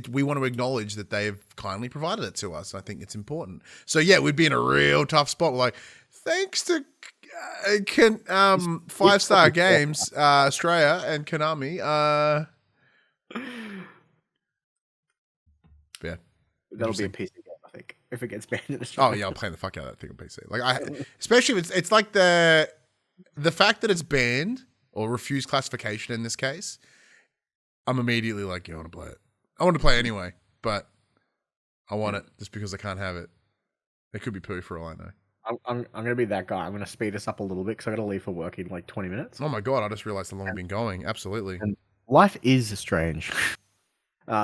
We want to acknowledge that they have kindly provided it to us. I think it's important. So yeah, we'd be in a real tough spot. Thanks to 5-Star Games Australia and Konami. Yeah, that'll be a PC game, I think, if it gets banned in Australia. Oh yeah, I'll play the fuck out of that thing on PC. Especially if it's the fact that it's banned or refused classification in this case. I'm immediately I want to play it. I want to play it anyway, but I want it just because I can't have it. It could be poo for all I know. I'm going to be that guy. I'm going to speed us up a little bit because I got to leave for work in 20 minutes. Oh my God, I just realized how long I've been going. Absolutely. And life is strange.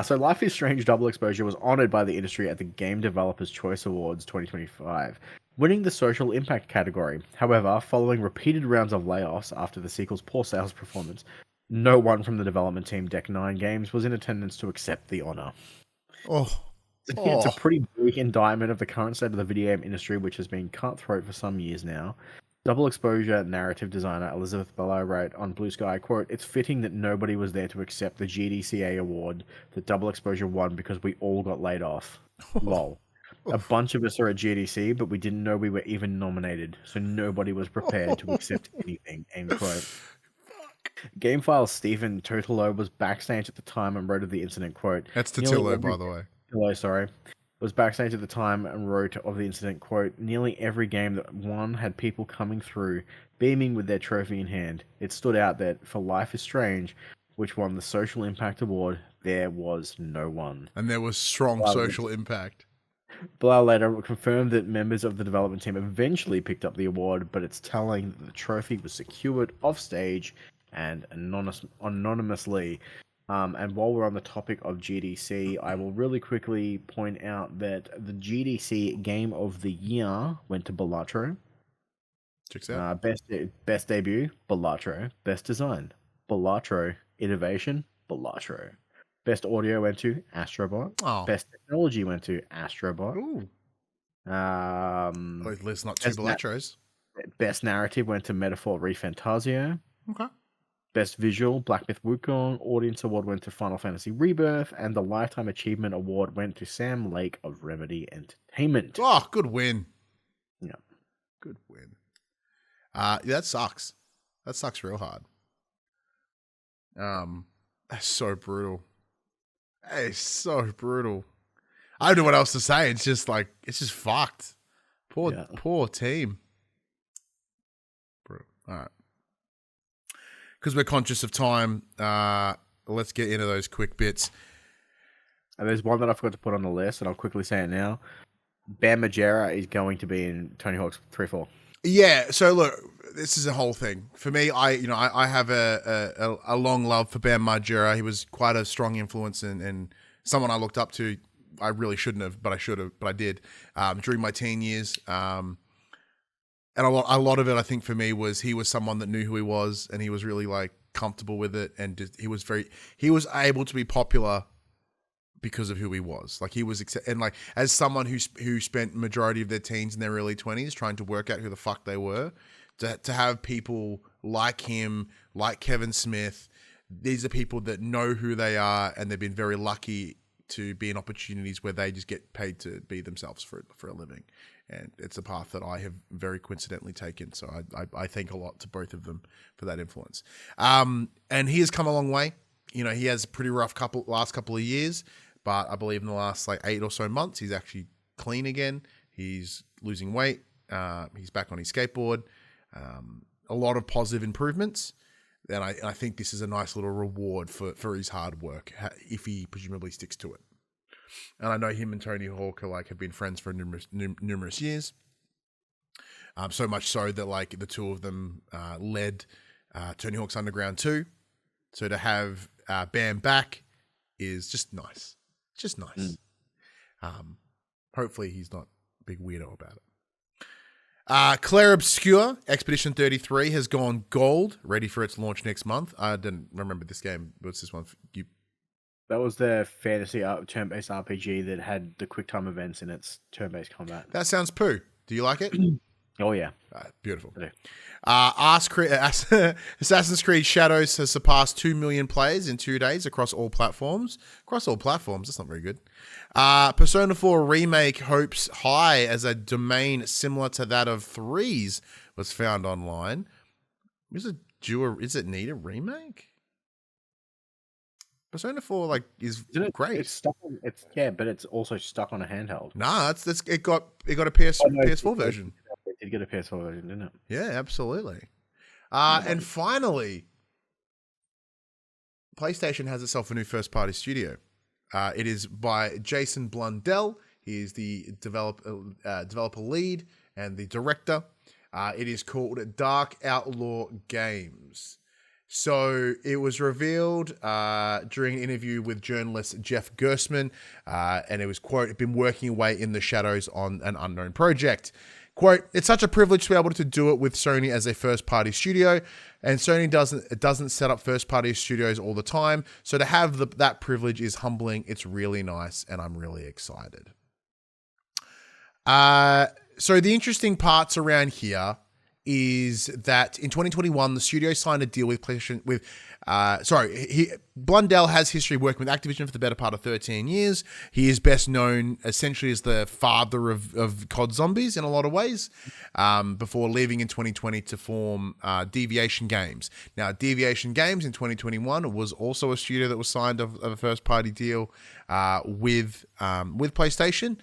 So Life is Strange Double Exposure was honored by the industry at the Game Developers Choice Awards 2025, winning the social impact category. However, following repeated rounds of layoffs after the sequel's poor sales performance, no one from the development team Deck 9 Games was in attendance to accept the honor. Oh. It's a Oh. pretty bleak indictment of the current state of the video game industry, which has been cutthroat for some years now. Double exposure narrative designer Elizabeth Bello wrote on Blue Sky, quote, "It's fitting that nobody was there to accept the GDCA award that Double Exposure won because we all got laid off. Lol. A bunch of us are at GDC, but we didn't know we were even nominated, so nobody was prepared to accept anything," end quote. GameFile's Stephen Totolo was backstage at the time and wrote of the incident, quote, That's "Nearly Totillo, every- by the way. Hello, sorry. Was backstage at the time and wrote of the incident, quote, "Nearly every game that won had people coming through, beaming with their trophy in hand. It stood out that for Life is Strange, which won the Social Impact Award, there was no one." And there was strong social impact. Blau later confirmed that members of the development team eventually picked up the award, but it's telling that the trophy was secured off stage and anonymously. And while we're on the topic of GDC, I will really quickly point out that the GDC Game of the Year went to Balatro. Checks out. Best debut, Balatro. Best design, Balatro. Innovation, Balatro. Best audio went to Astrobot. Oh. Best technology went to Astrobot. Ooh. Um, There's not two Balatros. Best narrative went to Metaphor ReFantasio. Okay. Best visual, Black Myth Wukong. Audience award went to Final Fantasy Rebirth, and the Lifetime Achievement Award went to Sam Lake of Remedy Entertainment. Oh, good win. Yeah. Good win. Yeah, that sucks. That sucks real hard. That's so brutal. It's so brutal. I don't know what else to say. It's just fucked. Poor team. Brutal. All right. Because we're conscious of time, let's get into those quick bits. And there's one that I forgot to put on the list, and I'll quickly say it now. Bam Margera is going to be in Tony Hawk's 3-4. Yeah, so look, this is a whole thing. For me, I have a long love for Bam Margera. He was quite a strong influence and someone I looked up to. I really shouldn't have, but I should have, but I did during my teen years. And a lot of it, I think, for me was he was someone that knew who he was, and he was really like comfortable with it, and he was able to be popular because of who he was. Like he was, and like as someone who spent majority of their teens in their early 20s trying to work out who the fuck they were, to have people like him, like Kevin Smith, these are people that know who they are, and they've been very lucky to be in opportunities where they just get paid to be themselves for a living. And it's a path that I have very coincidentally taken. So I thank a lot to both of them for that influence. And he has come a long way. You know, he has a pretty rough last couple of years, but I believe in the last like 8 or so months, he's actually clean again. He's losing weight. He's back on his skateboard. A lot of positive improvements. And I think this is a nice little reward for his hard work, if he presumably sticks to it. And I know him and Tony Hawk have been friends for numerous years. So much so that like the two of them led Tony Hawk's Underground 2. So to have Bam back is just nice. Just nice. Hopefully he's not a big weirdo about it. Claire Obscure, Expedition 33, has gone gold, ready for its launch next month. I didn't remember this game. What's this one? That was the fantasy turn-based RPG that had the quick time events in its turn-based combat. That sounds poo. Do you like it? Oh, yeah. Beautiful. Assassin's Creed Shadows has surpassed 2 million players in 2 days across all platforms. Across all platforms? That's not very good. Persona 4 Remake hopes high as a domain similar to that of 3's was found online. Is it need a remake? Persona 4 is great. It's stuck on, but it's also stuck on a handheld. Nah, it got a PS4 version. It did get a PS4 version, didn't it? Yeah, absolutely. And finally, PlayStation has itself a new first-party studio. It is by Jason Blundell. He is the developer lead and the director. It is called Dark Outlaw Games. So it was revealed during an interview with journalist Jeff Gersman, and it was, quote, been working away in the shadows on an unknown project. Quote, it's such a privilege to be able to do it with Sony as a first-party studio, and Sony doesn't set up first-party studios all the time, so to have that privilege is humbling. It's really nice, and I'm really excited. So the interesting parts around here is that in 2021, the studio signed a deal with PlayStation Blundell has history working with Activision for the better part of 13 years. He is best known essentially as the father of COD Zombies in a lot of ways, before leaving in 2020 to form Deviation Games. Now, Deviation Games in 2021 was also a studio that was signed of a first-party deal with PlayStation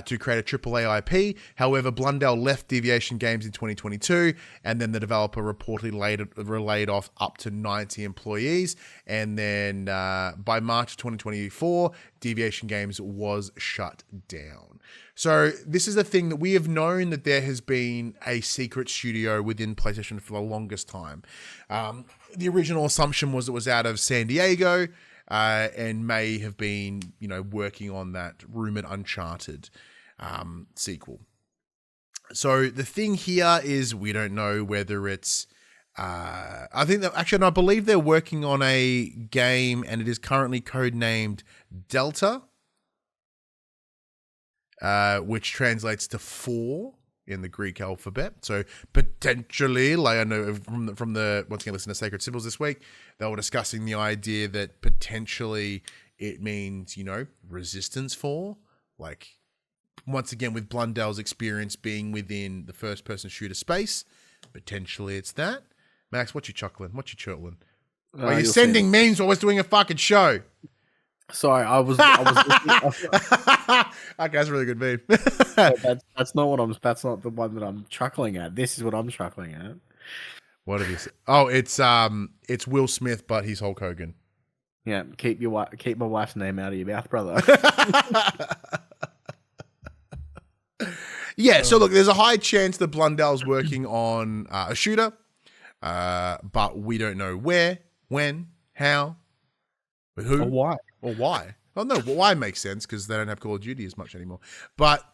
to create a AAA IP. However, Blundell left Deviation Games in 2022, and then the developer reportedly laid off up to 90 employees. And then by March of 2024, Deviation Games was shut down. So this is the thing that we have known, that there has been a secret studio within PlayStation for the longest time. The original assumption was it was out of San Diego, and may have been, working on that rumored Uncharted sequel. So the thing here is we don't know whether it's... I believe they're working on a game, and it is currently codenamed Delta, which translates to 4 in the Greek alphabet. So potentially, I know from the once again, listen to Sacred Symbols this week, they were discussing the idea that potentially it means, Resistance 4. Once again, with Blundell's experience being within the first-person shooter space, potentially it's that. Max, what you chuckling? What you chortling? Are you sending memes while we're doing a fucking show? Sorry, I was Okay, that's a really good meme. that's not the one that I'm chuckling at. This is what I'm chuckling at. What have you said? Oh, it's Will Smith, but he's Hulk Hogan. Yeah, keep my wife's name out of your mouth, brother. Yeah, so look, there's a high chance that Blundell's working on a shooter, but we don't know where, when, how, with who, or why. Well, no, why makes sense because they don't have Call of Duty as much anymore. But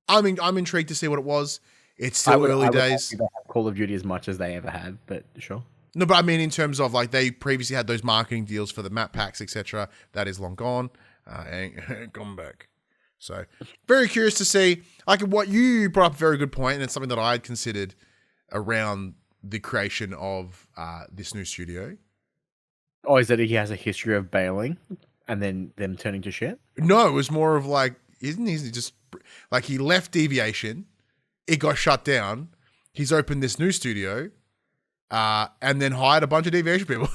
I'm intrigued to see what it was. It's still early days. They have Call of Duty as much as they ever had, but sure. No, but I mean in terms of they previously had those marketing deals for the map packs, etc. That is long gone, ain't gone back. So very curious to see. What you brought up a very good point, and it's something that I had considered around the creation of this new studio. Oh, is that he has a history of bailing and then them turning to shit? No, it was more of isn't he just he left Deviation, it got shut down, he's opened this new studio, and then hired a bunch of Deviation people.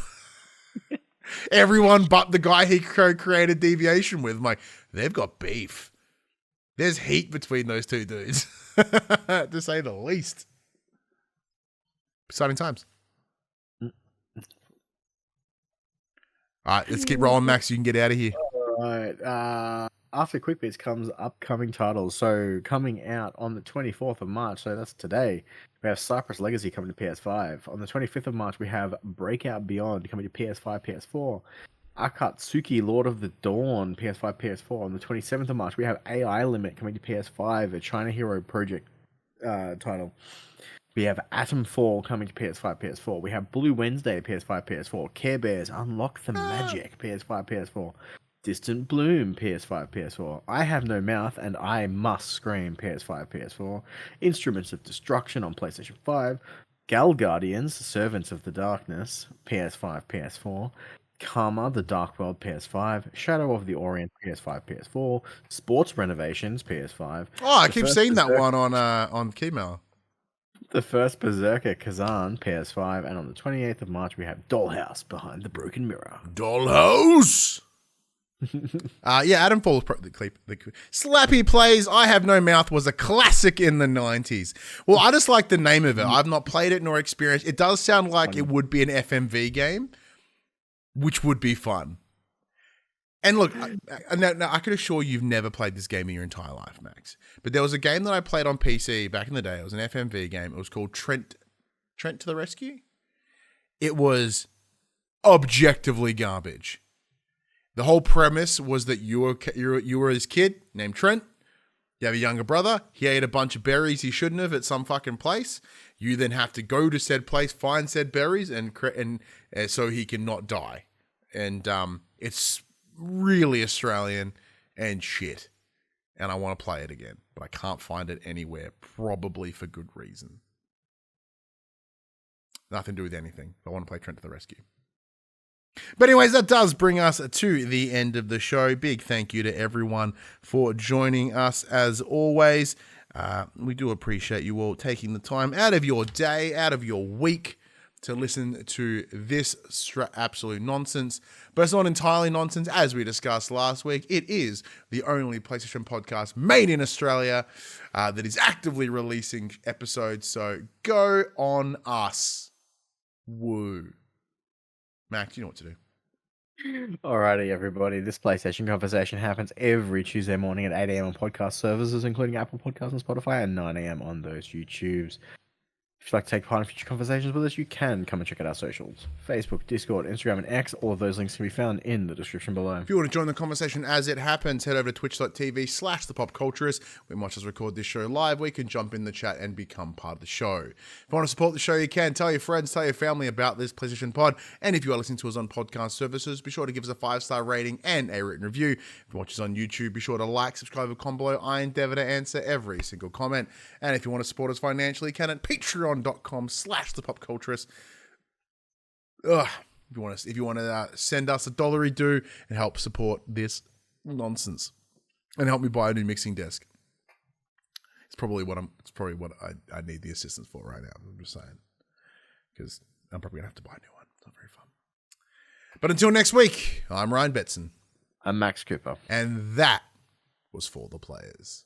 Everyone but the guy he created Deviation with. I'm like, they've got beef. There's heat between those two dudes, to say the least. Exciting times. All right, let's keep rolling, Max. You can get out of here. All right. After QUICKBITS comes upcoming titles. So coming out on the 24th of March, so that's today, we have Cypress Legacy coming to PS5. On the 25th of March, we have Breakout Beyond coming to PS5, PS4. Akatsuki Lord of the Dawn, PS5, PS4. On the 27th of March, we have AI Limit coming to PS5, a China Hero Project title. We have Atomfall coming to PS5, PS4. We have Blue Wednesday, PS5, PS4. Care Bears, Unlock the Magic, PS5, PS4. Distant Bloom, PS5, PS4. I Have No Mouth and I Must Scream, PS5, PS4. Instruments of Destruction on PlayStation 5. Gal Guardians, Servants of the Darkness, PS5, PS4. Karma, The Dark World, PS5. Shadow of the Orient, PS5, PS4. Sports Renovations, PS5. Oh, I keep seeing that one on Keymailer. The First Berserker Kazan, PS5. And on the 28th of March, we have Dollhouse Behind the Broken Mirror. Dollhouse! Adam Fall the Slappy Plays I Have No Mouth was a classic in the 90s. Well, I just like the name of it. I've not played it nor experienced. It does sound like it would be an FMV game, which would be fun. And look, now I could assure you've never played this game in your entire life, Max. But there was a game that I played on PC back in the day. It was an FMV game. It was called Trent to the Rescue. It was objectively garbage. The whole premise was that you were his kid named Trent. You have a younger brother. He ate a bunch of berries he shouldn't have at some fucking place. You then have to go to said place, find said berries, and so he can not die. And it's really Australian and shit. And I want to play it again, but I can't find it anywhere, probably for good reason. Nothing to do with anything. I want to play Trent to the Rescue. But anyways, that does bring us to the end of the show. Big thank you to everyone for joining us as always. We do appreciate you all taking the time out of your day, out of your week, to listen to this absolute nonsense. But it's not entirely nonsense, as we discussed last week. It is the only PlayStation podcast made in Australia that is actively releasing episodes. So go on us. Woo. Max, you know what to do. Alrighty, everybody. This PlayStation conversation happens every Tuesday morning at 8 a.m. on podcast services, including Apple Podcasts and Spotify, and 9 a.m. on those YouTubes. If you'd like to take part in future conversations with us, you can come and check out our socials. Facebook, Discord, Instagram, and X. All of those links can be found in the description below. If you want to join the conversation as it happens, head over to twitch.tv/thepopculturist. We might just record this show live. We can jump in the chat and become part of the show. If you want to support the show, you can. Tell your friends, tell your family about this PlayStation Pod. And if you are listening to us on podcast services, be sure to give us a 5-star rating and a written review. If you watch us on YouTube, be sure to like, subscribe, and comment below. I endeavor to answer every single comment. And if you want to support us financially, you can at patreon.com/thepopculturist. If you want to send us $1, do and help support this nonsense and help me buy a new mixing desk. It's probably what I need the assistance for right now. I'm just saying, because I'm probably gonna have to buy a new one. It's not very fun. But until next week, I'm Ryan Betson. I'm Max Cooper, and that was For the Players.